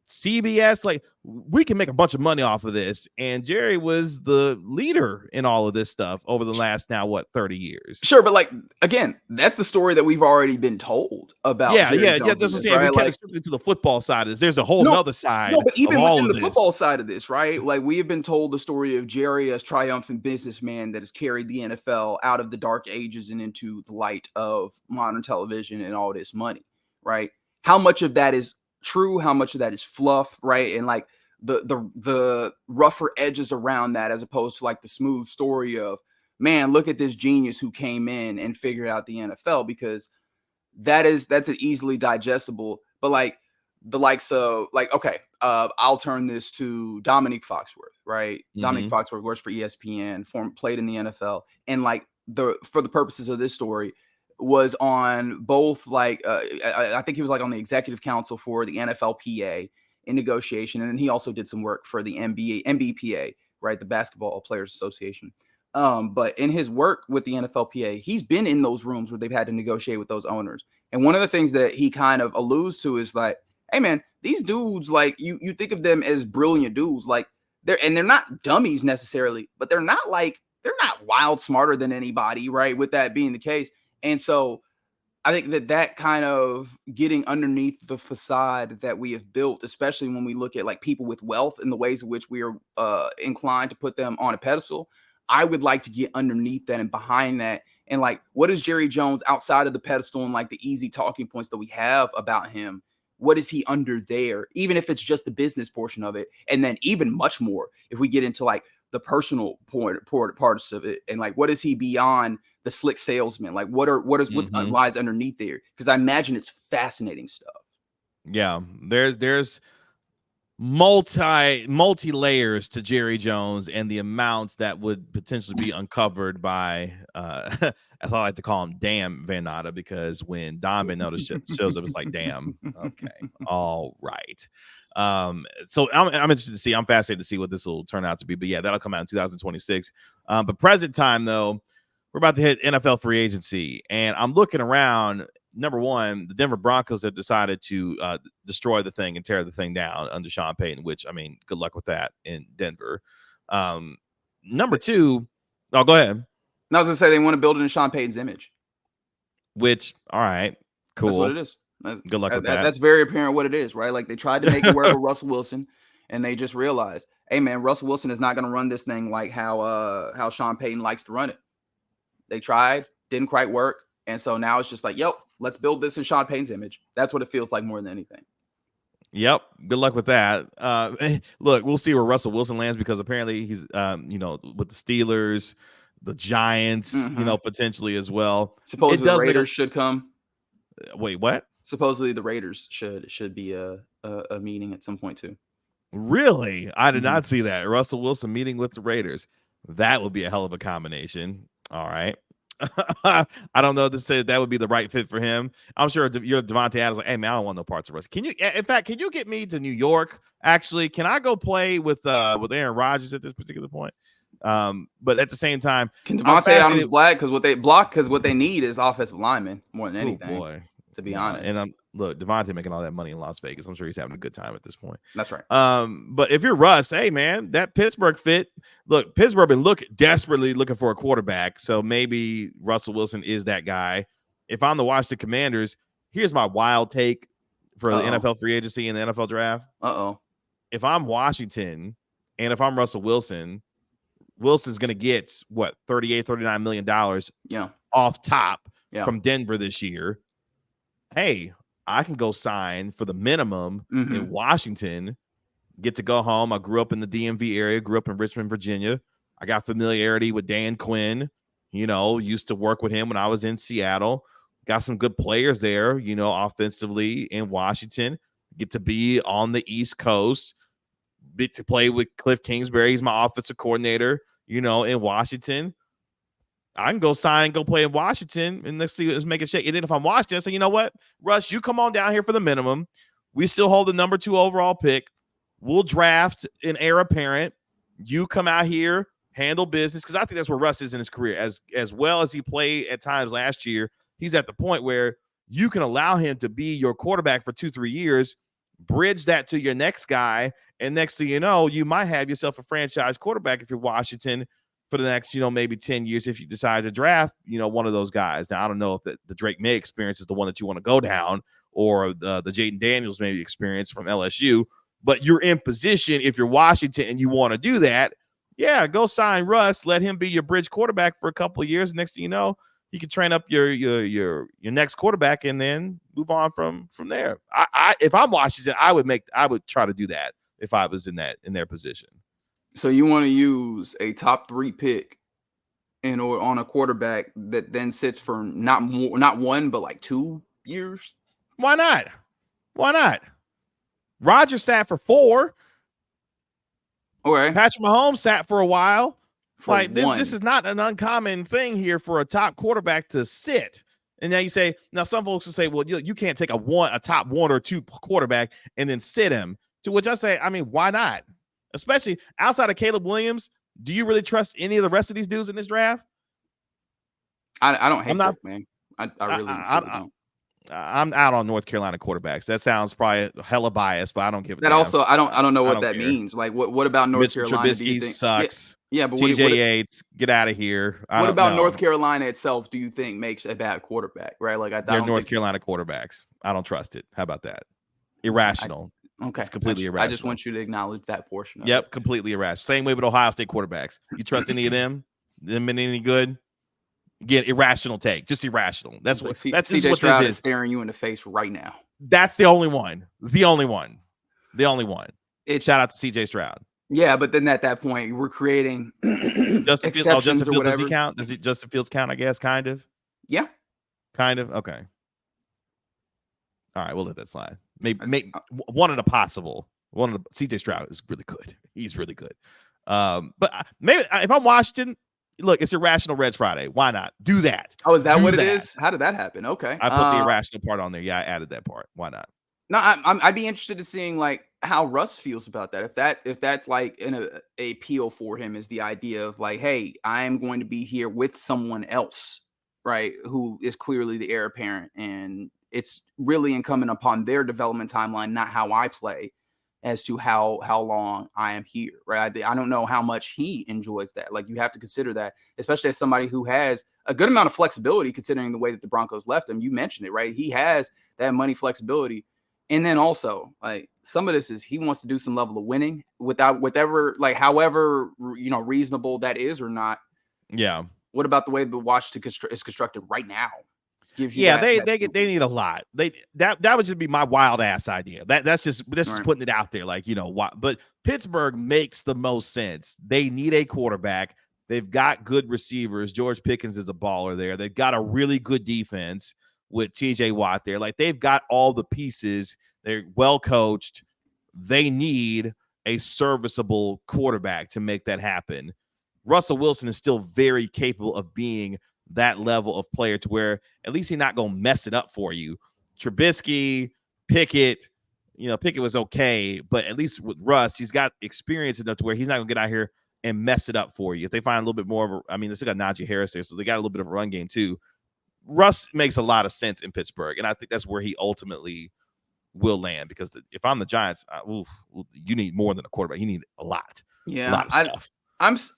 S1: CBS, like we can make a bunch of money off of this. And Jerry was the leader in all of this stuff over the last 30 years.
S2: Sure, but like again, that's the story that we've already been told about.
S1: Yeah. That's what I'm saying. Right? We kept strictly to the football side of this. There's a whole other side.
S2: No, but even within the football side of this, right? Like we have been told the story of Jerry as triumphant businessman that has carried the NFL out of the dark ages and into the light of modern television and all this money, right? How much of that is true, how much of that is fluff, right? And like the rougher edges around that, as opposed to like the smooth story of, man, look at this genius who came in and figured out the NFL, because that's an easily digestible. But like the likes of like, okay, I'll turn this to Dominique Foxworth, right? Mm-hmm. Dominique Foxworth works for ESPN, played in the NFL, and like for the purposes of this story, was on both like I think he was like on the executive council for the NFLPA in negotiation, and then he also did some work for the NBPA, right, the Basketball Players Association. But in his work with the NFLPA, he's been in those rooms where they've had to negotiate with those owners. And one of the things that he kind of alludes to is like, hey man, these dudes, like you think of them as brilliant dudes, like they're not dummies necessarily, but they're not wild smarter than anybody, right? With that being the case. And so I think that kind of getting underneath the facade that we have built, especially when we look at like people with wealth and the ways in which we are inclined to put them on a pedestal, I would like to get underneath that and behind that. And like, what is Jerry Jones outside of the pedestal and like the easy talking points that we have about him? What is he under there? Even if it's just the business portion of it. And then even much more if we get into like the personal parts of it, and like what is he beyond the slick salesman? Like what lies underneath there? Because I imagine it's fascinating stuff.
S1: Yeah, there's multi layers to Jerry Jones and the amounts that would potentially be uncovered by as I like to call him, damn Van Natta, because when Don Van Natta shows up, it's like, damn, okay, all right. So I'm interested to see. I'm fascinated to see what this will turn out to be. But yeah, that'll come out in 2026. But present time though, we're about to hit NFL free agency, and I'm looking around. Number one, the Denver Broncos have decided to destroy the thing and tear the thing down under Sean Payton, which, I mean, good luck with that in Denver. Number two, go ahead.
S2: I was going to say they want to build it in Sean Payton's image.
S1: Which, all right, cool.
S2: That's what it is.
S1: Good luck with that.
S2: That's very apparent what it is, right? Like they tried to make it work with Russell Wilson, and they just realized, hey, man, Russell Wilson is not going to run this thing like how Sean Payton likes to run it. They tried, didn't quite work. And so now it's just like, yep, let's build this in Sean Payton's image. That's what it feels like more than anything.
S1: Yep. Good luck with that. Look, we'll see where Russell Wilson lands, because apparently he's, with the Steelers, the Giants, potentially as well.
S2: Supposedly the Raiders should come.
S1: Wait, what?
S2: Supposedly the Raiders should be a meeting at some point too.
S1: Really? I did not see that. Russell Wilson meeting with the Raiders. That would be a hell of a combination. All right. I don't know to say that would be the right fit for him. I'm sure you're Devontae Adams. Like, hey man, I don't want no parts of Russ. Can you get me to New York? Actually, can I go play with Aaron Rodgers at this particular point? But at the same time,
S2: can Devontae Adams because what they need is offensive linemen more than anything. Oh boy. To be honest.
S1: And look, Devontae making all that money in Las Vegas. I'm sure he's having a good time at this point.
S2: That's right.
S1: But if you're Russ, hey man, that Pittsburgh fit. Look, Pittsburgh been desperately looking for a quarterback. So maybe Russell Wilson is that guy. If I'm the Washington Commanders, here's my wild take for the NFL free agency and the NFL draft. If I'm Washington and if I'm Russell Wilson, Wilson's gonna get what, $38-39 million off top from Denver this year. Hey, I can go sign for the minimum in Washington, get to go home. I grew up in the DMV area, grew up in Richmond, Virginia. I got familiarity with Dan Quinn, used to work with him when I was in Seattle. Got some good players there, offensively in Washington. Get to be on the East Coast, get to play with Cliff Kingsbury. He's my offensive coordinator, in Washington. I can go sign and go play in Washington, and let's make it shake. And then if I'm Washington, I say, you know what, Russ, you come on down here for the minimum. We still hold the number 2 overall pick. We'll draft an heir apparent. You come out here, handle business, because I think that's where Russ is in his career. As well as he played at times last year, he's at the point where you can allow him to be your quarterback for 2-3 years, bridge that to your next guy, and next thing you know, you might have yourself a franchise quarterback if you're Washington for the next, maybe 10 years if you decide to draft, one of those guys. Now, I don't know if the Drake May experience is the one that you want to go down, or the Jaden Daniels maybe experience from LSU, but you're in position if you're Washington and you want to do that. Yeah, go sign Russ, let him be your bridge quarterback for a couple of years. Next thing you know, you can train up your next quarterback and then move on from there. If I'm Washington, I would try to do that if I was in their position.
S2: So you want to use a top 3 pick on a quarterback that then sits for not 1 but like 2 years?
S1: Why not? Rodgers sat for 4.
S2: Okay.
S1: Patrick Mahomes sat for a while. This is not an uncommon thing here for a top quarterback to sit. And now some folks will say, well, you can't take a top 1 or 2 quarterback and then sit him. To which I say, I mean, why not? Especially outside of Caleb Williams, do you really trust any of the rest of these dudes in this draft?
S2: I don't hate that, man. I really don't.
S1: I'm out on North Carolina quarterbacks. That sounds probably hella biased, but I don't give a
S2: damn. Also, I don't know what that
S1: care.
S2: Means. Like, what about North Carolina?
S1: Trubisky, do you think sucks?
S2: Yeah, but
S1: TJ Yates, get out of here.
S2: What about North Carolina itself? Do you think makes a bad quarterback? Right? Like,
S1: they're North Carolina quarterbacks. I don't trust it. How about that? Irrational.
S2: Okay.
S1: It's completely irrational.
S2: I just want you to acknowledge that portion of
S1: it. Completely irrational. Same way with Ohio State quarterbacks. You trust any of them? Them been any good? Again, irrational take. Just irrational. That's what
S2: CJ Stroud is staring you in the face right now.
S1: That's the only one. The only one. Shout out to CJ Stroud.
S2: Yeah, but then at that point, we're creating
S1: Justin Fields. Does he count? Does Justin Fields count? I guess, kind of.
S2: Yeah.
S1: Kind of. Okay. All right, we'll let that slide. Maybe one in a possible. One of the CJ Stroud is really good. He's really good. But maybe if I'm Washington, look, it's Irrational Reg Friday. Why not do that?
S2: Oh, is that what it is? How did that happen? Okay,
S1: I put the irrational part on there. Yeah, I added that part. Why not?
S2: No, I'd be interested in seeing like how Russ feels about that. If that's like a appeal for him is the idea of like, hey, I am going to be here with someone else, right? Who is clearly the heir apparent, and it's really incumbent upon their development timeline, not how I play, as to how long I am here, right? I don't know how much he enjoys that. Like you have to consider that, especially as somebody who has a good amount of flexibility, considering the way that the Broncos left him. You mentioned it, right? He has that money flexibility. And then also, like some of this is he wants to do some level of winning without whatever, like however reasonable that is or not.
S1: Yeah.
S2: What about the way the Washington is constructed right now?
S1: Gives you they need a lot. That would just be my wild ass idea. That's just putting it out there, like why. But Pittsburgh makes the most sense. They need a quarterback. They've got good receivers. George Pickens is a baller there. They've got a really good defense with TJ Watt there. Like they've got all the pieces. They're well coached. They need a serviceable quarterback to make that happen. Russell Wilson is still very capable of being that level of player to where at least he's not going to mess it up for you. Trubisky, Pickett, Pickett was okay, but at least with Russ, he's got experience enough to where he's not going to get out here and mess it up for you. If they find a little bit more of they still got Najee Harris there, so they got a little bit of a run game too. Russ makes a lot of sense in Pittsburgh, and I think that's where he ultimately will land, because if I'm the Giants, you need more than a quarterback. You need a lot.
S2: Yeah,
S1: a lot of stuff.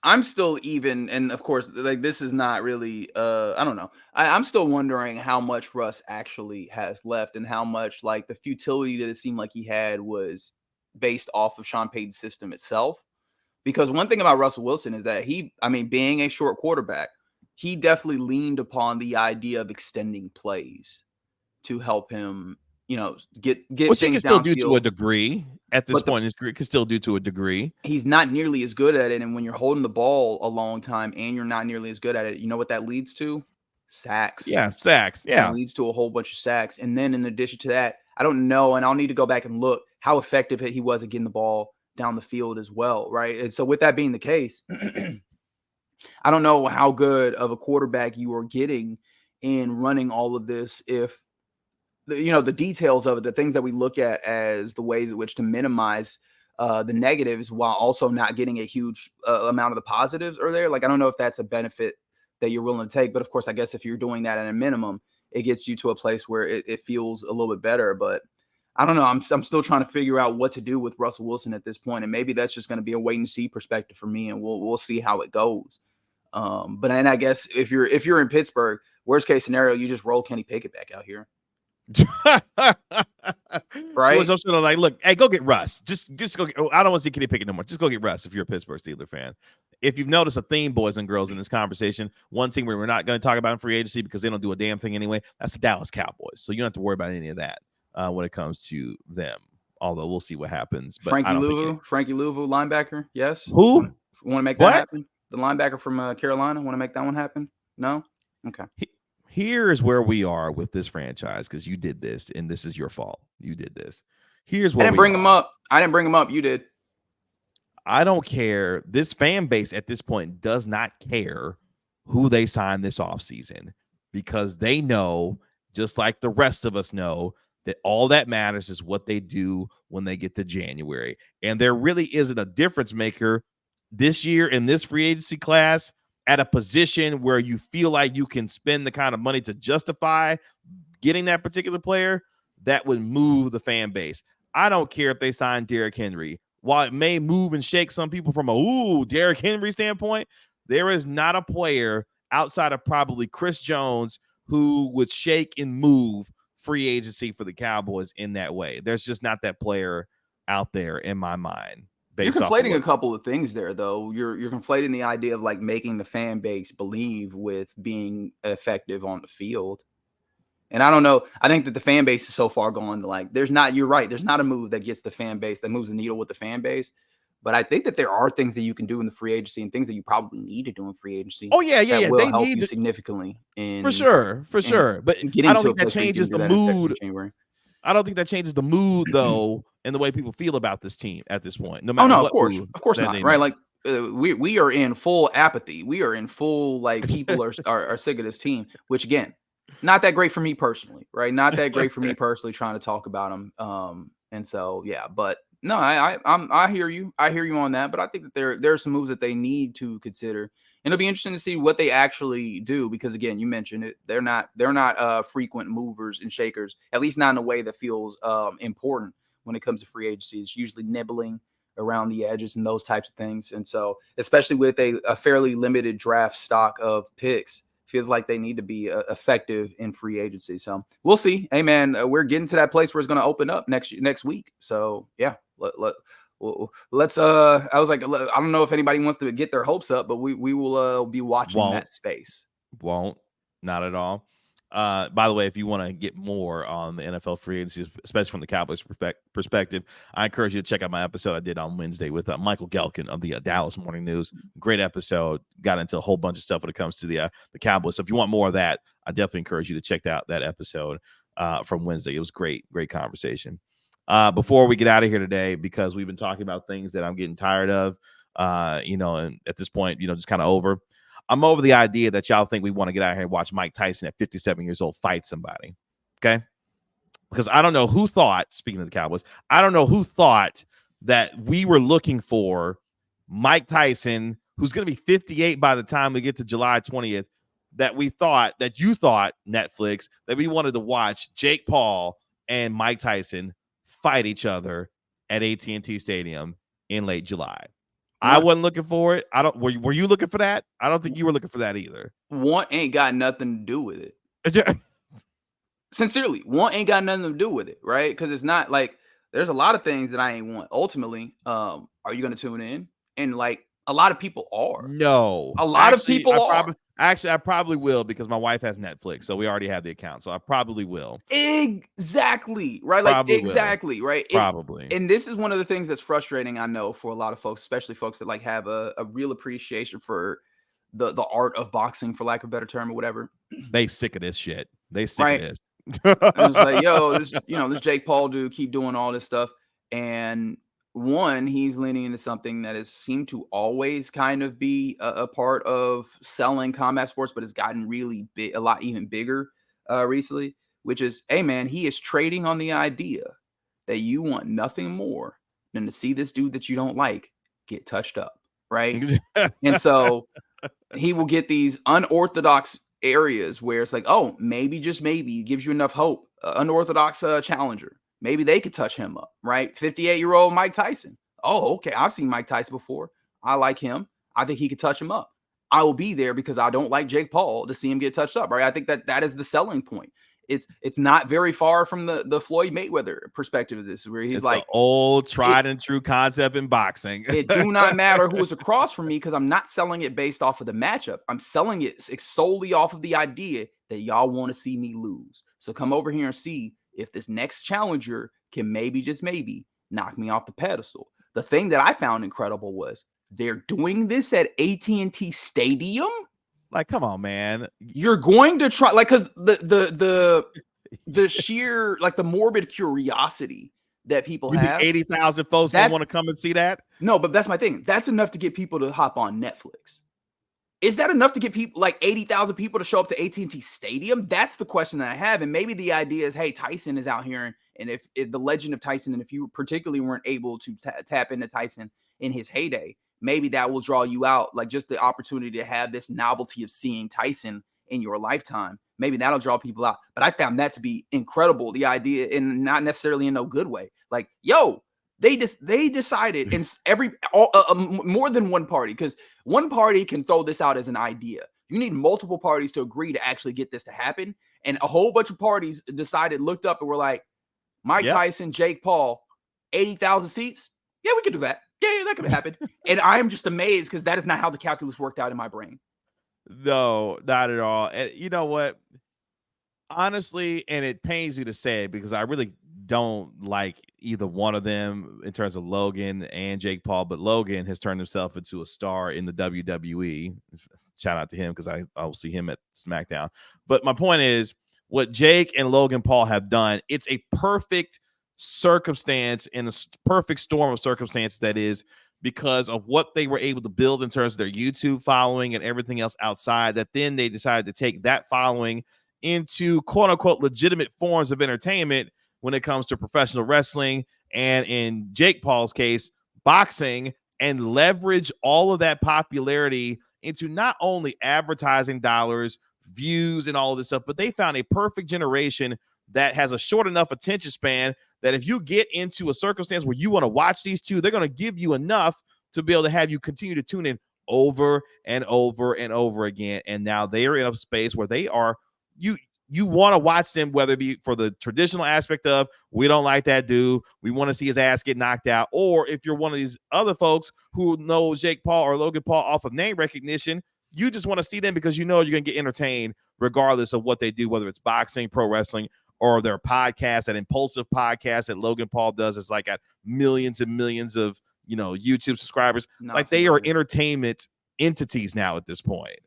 S2: I'm still even, and of course, like this is not really, I don't know. I'm still wondering how much Russ actually has left and how much like the futility that it seemed like he had was based off of Sean Payton's system itself. Because one thing about Russell Wilson is that being a short quarterback, he definitely leaned upon the idea of extending plays to help him, get
S1: which he can still do
S2: downfield.
S1: To a degree at this point in his career. Can still do to a degree.
S2: He's not nearly as good at it, and when you're holding the ball a long time and you're not nearly as good at it, you know what that leads to? Sacks.
S1: Yeah, sacks. Yeah,
S2: it leads to a whole bunch of sacks. And then in addition to that, I don't know, and I'll need to go back and look how effective he was at getting the ball down the field as well, right? And so with that being the case, I don't know how good of a quarterback you are getting in running all of this if the details of it, the things that we look at as the ways in which to minimize the negatives while also not getting a huge amount of the positives are there. Like, I don't know if that's a benefit that you're willing to take, but of course, I guess if you're doing that at a minimum, it gets you to a place where it feels a little bit better. But I don't know. I'm still trying to figure out what to do with Russell Wilson at this point, and maybe that's just going to be a wait and see perspective for me, and we'll see how it goes. But then I guess if you're in Pittsburgh, worst case scenario, you just roll Kenny Pickett back out here. Right?
S1: So like, look, hey, go get Russ. Just go. I don't want to see Kenny Pickett no more. Just go get Russ if you're a Pittsburgh Steelers fan. If you've noticed a theme, boys and girls, in this conversation, one team we're not going to talk about in free agency because they don't do a damn thing anyway, that's the Dallas Cowboys. So you don't have to worry about any of that when it comes to them. Although we'll see what happens. But
S2: Frankie Louvu, linebacker. Yes.
S1: Who?
S2: Want to make that happen? The linebacker from Carolina. Want to make that one happen? No. Okay.
S1: Here's where we are with this franchise, because you did this, and this is your fault. You did this. Here's where
S2: I didn't bring him up. I didn't bring him up. You did.
S1: I don't care. This fan base at this point does not care who they sign this offseason, because they know, just like the rest of us know, that all that matters is what they do when they get to January. And there really isn't a difference maker this year in this free agency class at a position where you feel like you can spend the kind of money to justify getting that particular player that would move the fan base. I don't care if they sign Derrick Henry. While it may move and shake some people from a Derrick Henry standpoint, there is not a player outside of probably Chris Jones who would shake and move free agency for the Cowboys in that way. There's just not that player out there in my mind.
S2: You're conflating a couple of things there, though. You're conflating the idea of like making the fan base believe with being effective on the field. And I don't know. I think that the fan base is so far gone to like, you're right. There's not a move that gets the fan base, that moves the needle with the fan base. But I think that there are things that you can do in the free agency and things that you probably need to do in free agency.
S1: Oh, yeah.
S2: That will help you significantly.
S1: For sure. But I don't think that changes the mood. I don't think that changes the mood though, and the way people feel about this team at this point. No matter
S2: no,
S1: what mood
S2: of course
S1: that
S2: not.
S1: they
S2: Right?
S1: may.
S2: Like we are in full apathy. We are in full like people are sick of this team. Which again, not that great for me personally. Right? Not that great for me personally trying to talk about them. And so yeah, but no, I hear you. I hear you on that. But I think that there are some moves that they need to consider. And it'll be interesting to see what they actually do because again, you mentioned it. They're not frequent movers and shakers, at least not in a way that feels important when it comes to free agency. It's usually nibbling around the edges and those types of things. And so, especially with a fairly limited draft stock of picks, feels like they need to be effective in free agency. So we'll see. Hey man, we're getting to that place where it's going to open up next week. So yeah, let's I was like, I don't know if anybody wants to get their hopes up, but we will be watching that space.
S1: Won't, not at all. By the way, if you want to get more on the NFL free agency, especially from the Cowboys perspective, I encourage you to check out my episode I did on Wednesday with Michael Gelkin of the Dallas Morning News. Great episode. Got into a whole bunch of stuff when it comes to the Cowboys. So if you want more of that, I definitely encourage you to check out that episode from Wednesday. It was great conversation. Before we get out of here today, because we've been talking about things that I'm getting tired of, and at this point, just kind of over. I'm over the idea that y'all think we want to get out here and watch Mike Tyson at 57 years old fight somebody. Okay. Because I don't know who thought, speaking of the Cowboys, I don't know who thought that we were looking for Mike Tyson, who's going to be 58 by the time we get to July 20th, that you thought, Netflix, that we wanted to watch Jake Paul and Mike Tyson fight each other at AT&T Stadium in late July. I wasn't looking for it. Were you looking for that? I don't think you were looking for that either.
S2: One ain't got nothing to do with it. Sincerely, one ain't got nothing to do with it, right? Because it's not like there's a lot of things that I ain't want. Ultimately, are you going to tune in? And like a lot of people are.
S1: No,
S2: a lot of people are.
S1: I probably will because my wife has Netflix, so we already have the account. So I probably will.
S2: Exactly, right?
S1: Probably
S2: like exactly,
S1: will.
S2: Right?
S1: Probably.
S2: And this is one of the things that's frustrating, I know, for a lot of folks, especially folks that like have a real appreciation for the art of boxing, for lack of a better term, or whatever.
S1: They sick of this shit. They sick of this.
S2: It's like, yo, this Jake Paul dude keep doing all this stuff, and one, he's leaning into something that has seemed to always kind of be a part of selling combat sports, but it's gotten really big, a lot even bigger recently, which is, hey man, he is trading on the idea that you want nothing more than to see this dude that you don't like get touched up, right? And so he will get these unorthodox areas where it's like, oh, maybe, just maybe, gives you enough hope. Unorthodox challenger. Maybe they could touch him up, right? 58-year-old Mike Tyson. Oh, okay. I've seen Mike Tyson before. I like him. I think he could touch him up. I will be there because I don't like Jake Paul to see him get touched up, right? I think that is the selling point. It's not very far from the Floyd Mayweather perspective of this, where he's like
S1: an old tried and true concept in boxing.
S2: It do not matter who is across from me because I'm not selling it based off of the matchup. I'm selling it solely off of the idea that y'all want to see me lose. So come over here and see if this next challenger can maybe, just maybe, knock me off the pedestal. The thing that I found incredible was they're doing this at AT&T Stadium.
S1: Like, come on, man.
S2: You're going to try, like, because the sheer, like, the morbid curiosity that people have.
S1: 80,000 folks don't want to come and see that?
S2: No, but that's my thing. That's enough to get people to hop on Netflix. Is that enough to get people, like 80,000 people to show up to AT&T Stadium? That's the question that I have. And maybe the idea is, hey, Tyson is out here. And if the legend of Tyson, and if you particularly weren't able to tap into Tyson in his heyday, maybe that will draw you out. Like just the opportunity to have this novelty of seeing Tyson in your lifetime. Maybe that'll draw people out. But I found that to be incredible. The idea, and not necessarily in no good way. Like, yo, they decided in more than one party, because one party can throw this out as an idea. You need multiple parties to agree to actually get this to happen. And a whole bunch of parties decided, looked up and were like, Mike Tyson, Jake Paul, 80,000 seats. Yeah, we could do that. Yeah, that could happen. And I am just amazed because that is not how the calculus worked out in my brain.
S1: No, not at all. And you know what? Honestly, and it pains me to say it because I really don't like either one of them in terms of Logan and Jake Paul, but Logan has turned himself into a star in the WWE. Shout out to him because I will see him at SmackDown. But my point is, what Jake and Logan Paul have done, it's a perfect circumstance and a perfect storm of circumstances that is because of what they were able to build in terms of their YouTube following and everything else outside, that then they decided to take that following into quote unquote legitimate forms of entertainment when it comes to professional wrestling and, in Jake Paul's case, boxing, and leverage all of that popularity into not only advertising dollars, views, and all of this stuff, but they found a perfect generation that has a short enough attention span that if you get into a circumstance where you want to watch these two, they're going to give you enough to be able to have you continue to tune in over and over and over again. And now they are in a space where they are, you want to watch them, whether it be for the traditional aspect of, we don't like that dude, we want to see his ass get knocked out, or if you're one of these other folks who know Jake Paul or Logan Paul off of name recognition, you just want to see them because you know you're going to get entertained regardless of what they do, whether it's boxing, pro wrestling, or their podcast, that impulsive podcast that Logan Paul does. It's like got millions and millions of, YouTube subscribers. Like, they are entertainment entities now at this point.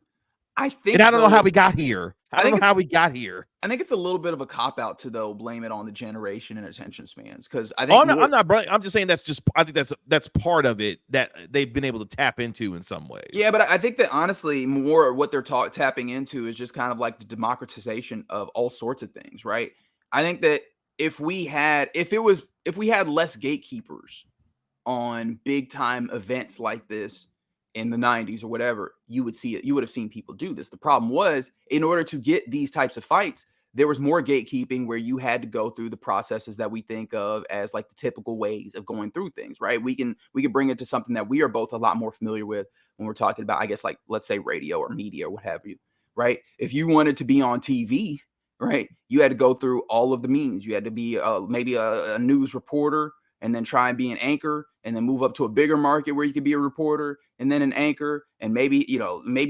S2: I think,
S1: and I don't know how we got here. I don't know how we got here.
S2: I think it's a little bit of a cop out to, though, blame it on the generation and attention spans, because I think
S1: I'm just saying I think that's part of it that they've been able to tap into in some ways.
S2: Yeah, but I think that honestly, more what they're tapping into is just kind of like the democratization of all sorts of things, right? I think that if we had less gatekeepers on big time events like this in the 90s or whatever, you would see it. You would have seen people do this. The problem was, in order to get these types of fights, there was more gatekeeping where you had to go through the processes that we think of as like the typical ways of going through things, right? We can bring it to something that we are both a lot more familiar with when we're talking about, I guess, like, let's say radio or media or what have you, right? If you wanted to be on TV, right, you had to go through all of the means. You had to be maybe a news reporter, and then try and be an anchor, and then move up to a bigger market where you could be a reporter and then an anchor, and maybe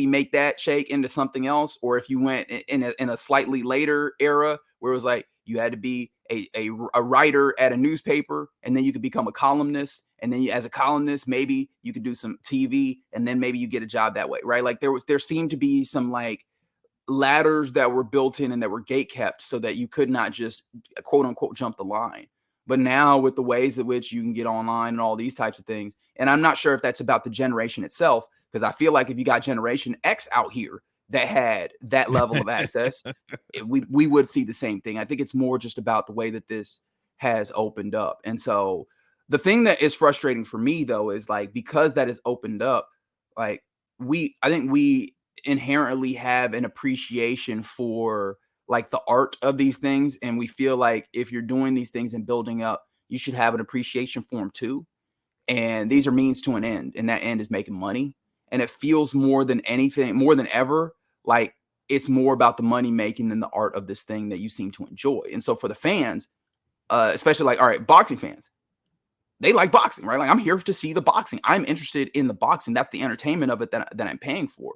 S2: make that shake into something else. Or if you went in a slightly later era where it was like you had to be a writer at a newspaper, and then you could become a columnist, and then as a columnist, maybe you could do some TV, and then maybe you get a job that way, right? Like there seemed to be some like ladders that were built in and that were gate kept so that you could not just quote unquote jump the line. But now with the ways in which you can get online and all these types of things, and I'm not sure if that's about the generation itself, because I feel like if you got Generation X out here that had that level of access, we would see the same thing. I think it's more just about the way that this has opened up. And so the thing that is frustrating for me, though, is like, because that is opened up, like I think we inherently have an appreciation for like the art of these things, and we feel like if you're doing these things and building up, you should have an appreciation for them too. And these are means to an end, and that end is making money. And it feels more than ever, like it's more about the money making than the art of this thing that you seem to enjoy. And so for the fans, especially like, all right, boxing fans, they like boxing, right? Like, I'm here to see the boxing. I'm interested in the boxing. That's the entertainment of it that I'm paying for.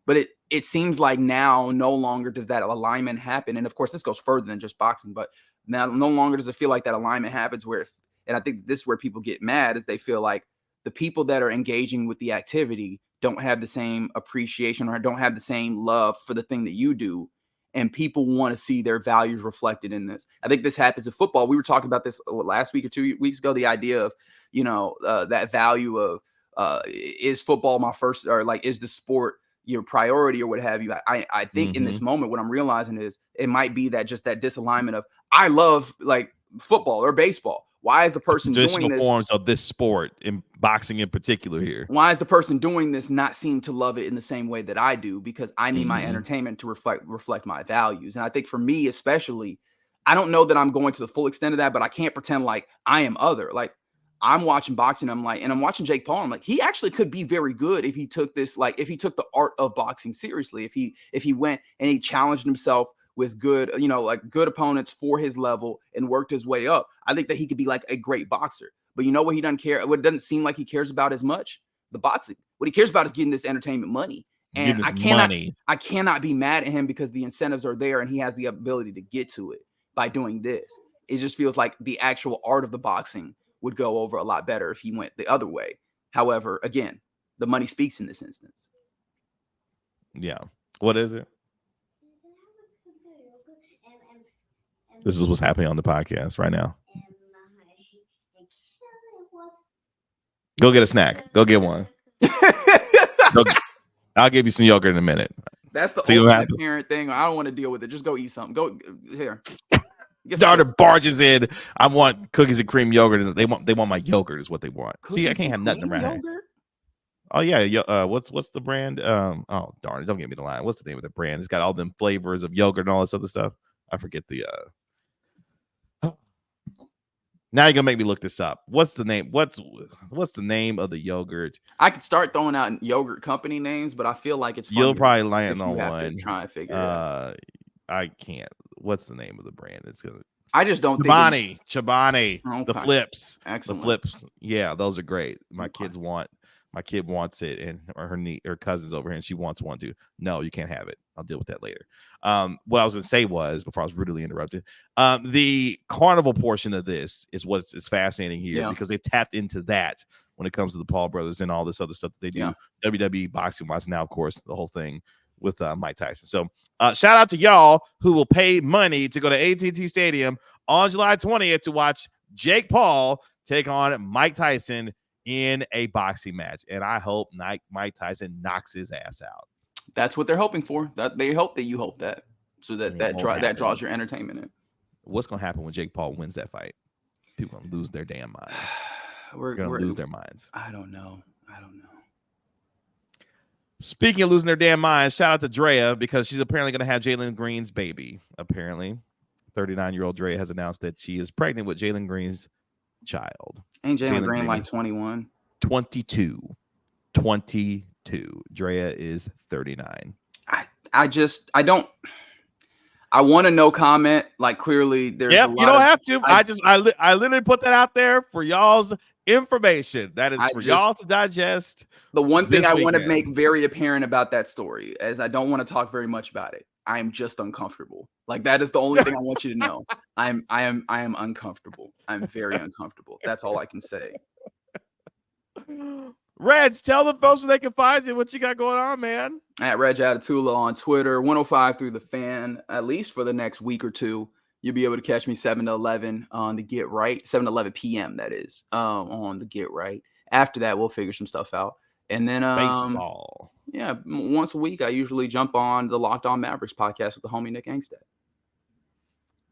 S2: But it seems like now no longer does that alignment happen. And of course, this goes further than just boxing, but now no longer does it feel like that alignment happens and I think this is where people get mad, is they feel like the people that are engaging with the activity don't have the same appreciation or don't have the same love for the thing that you do. And people want to see their values reflected in this. I think this happens in football. We were talking about this last week or 2 weeks ago, the idea of, that value of, is football my first, or like, is the sport your priority or what have you. I think in this moment, what I'm realizing is it might be that just that disalignment of, I love like football or baseball. Why is the person doing this?
S1: Forms of this sport, in boxing in particular here.
S2: Why is the person doing this not seem to love it in the same way that I do? Because I need my entertainment to reflect my values. And I think for me, especially, I don't know that I'm going to the full extent of that, but I can't pretend like I am other. Like, I'm watching boxing, I'm watching Jake Paul, I'm like, he actually could be very good if he took this, like, if he took the art of boxing seriously, if he went and he challenged himself with good, like good opponents for his level and worked his way up. I think that he could be like a great boxer. But you know what he doesn't care, what it doesn't seem like he cares about as much? The boxing. What he cares about is getting this entertainment money. And I cannot be mad at him because the incentives are there and he has the ability to get to it by doing this. It just feels like the actual art of the boxing would go over a lot better if he went the other way. However, again, the money speaks in this instance.
S1: Yeah. What is it? This is what's happening on the podcast right now. Go get a snack. Go get one. I'll give you some yogurt in a minute.
S2: That's the ultimate parent thing. I don't want to deal with it. Just go eat something. Go here.
S1: Daughter barges in. I want cookies and cream yogurt. They want my yogurt is what they want. See, I can't have nothing around here. Oh yeah, what's the brand? Oh darn it, don't get me the line. What's the name of the brand? It's got all them flavors of yogurt and all this other stuff. I forget the Now you're gonna make me look this up. What's the name? What's the name of the yogurt?
S2: I could start throwing out yogurt company names, but I feel like it's
S1: you'll probably land on one.
S2: Try and figure it out.
S1: I can't. What's the name of the brand? It's gonna.
S2: I just don't
S1: think Chobani.
S2: Okay.
S1: The flips.
S2: Excellent.
S1: The flips. Yeah, those are great. My kid wants it, and her cousin's over here, and she wants one too. No, you can't have it. I'll deal with that later. What I was going to say was, before I was rudely interrupted, the carnival portion of this is what's fascinating here because they've tapped into that when it comes to the Paul brothers and all this other stuff that they do. WWE boxing wise, now of course the whole thing with Mike Tyson. So shout out to y'all who will pay money to go to AT&T Stadium on July 20th to watch Jake Paul take on Mike Tyson in a boxing match, and I hope Mike Tyson knocks his ass out.
S2: That's what they're hoping for. That they hope that you hope that, so that draws your entertainment in.
S1: What's gonna happen when Jake Paul wins that fight? People gonna lose their damn minds. We're gonna lose their minds.
S2: I don't know.
S1: Speaking of losing their damn minds, shout out to Drea because she's apparently gonna have Jalen Green's baby. Apparently, 39-year-old Drea has announced that she is pregnant with Jalen Green's child.
S2: Ain't Jalen Green like 21?
S1: 22. Drea is 39.
S2: I want to no comment. Like clearly there's
S1: you don't have to. I literally put that out there for y'all's information. That is for y'all to digest.
S2: The one thing I want to make very apparent about that story is I don't want to talk very much about it. I am just uncomfortable. Like that is the only thing I want you to know. I am uncomfortable. I'm very uncomfortable. That's all I can say.
S1: Reg, tell the folks where they can find you. What you got going on, man?
S2: At Reg Adetula on Twitter, 105 through the fan, at least for the next week or two. You'll be able to catch me 7 to 11 on the Get Right, 7 to 11 p.m. That is on the Get Right. After that, we'll figure some stuff out. And then
S1: baseball.
S2: Yeah, once a week, I usually jump on the Locked On Mavericks podcast with the homie Nick Angstad.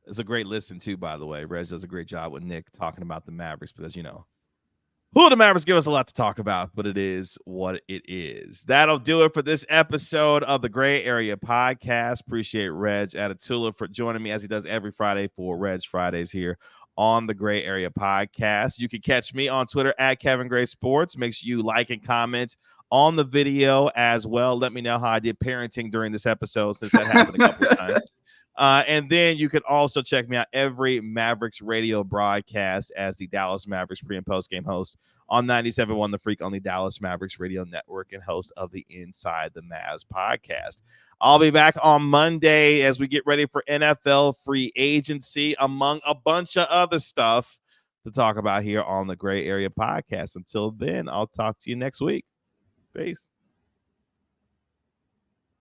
S1: It's a great listen, too, by the way. Reg does a great job with Nick talking about the Mavericks because, who the Mavericks give us a lot to talk about, but it is what it is. That'll do it for this episode of the Gray Area Podcast. Appreciate Reg Adetula for joining me as he does every Friday for Reg Fridays here on the Gray Area Podcast. You can catch me on Twitter at Kevin Gray Sports. Make sure you like and comment on the video as well. Let me know how I did parenting during this episode since that happened a couple of times. And then you can also check me out every Mavericks radio broadcast as the Dallas Mavericks pre- and post-game host on 97.1 The Freak on the Dallas Mavericks radio network and host of the Inside the Mavs podcast. I'll be back on Monday as we get ready for NFL free agency, among a bunch of other stuff to talk about here on the Gray Area Podcast. Until then, I'll talk to you next week. Peace.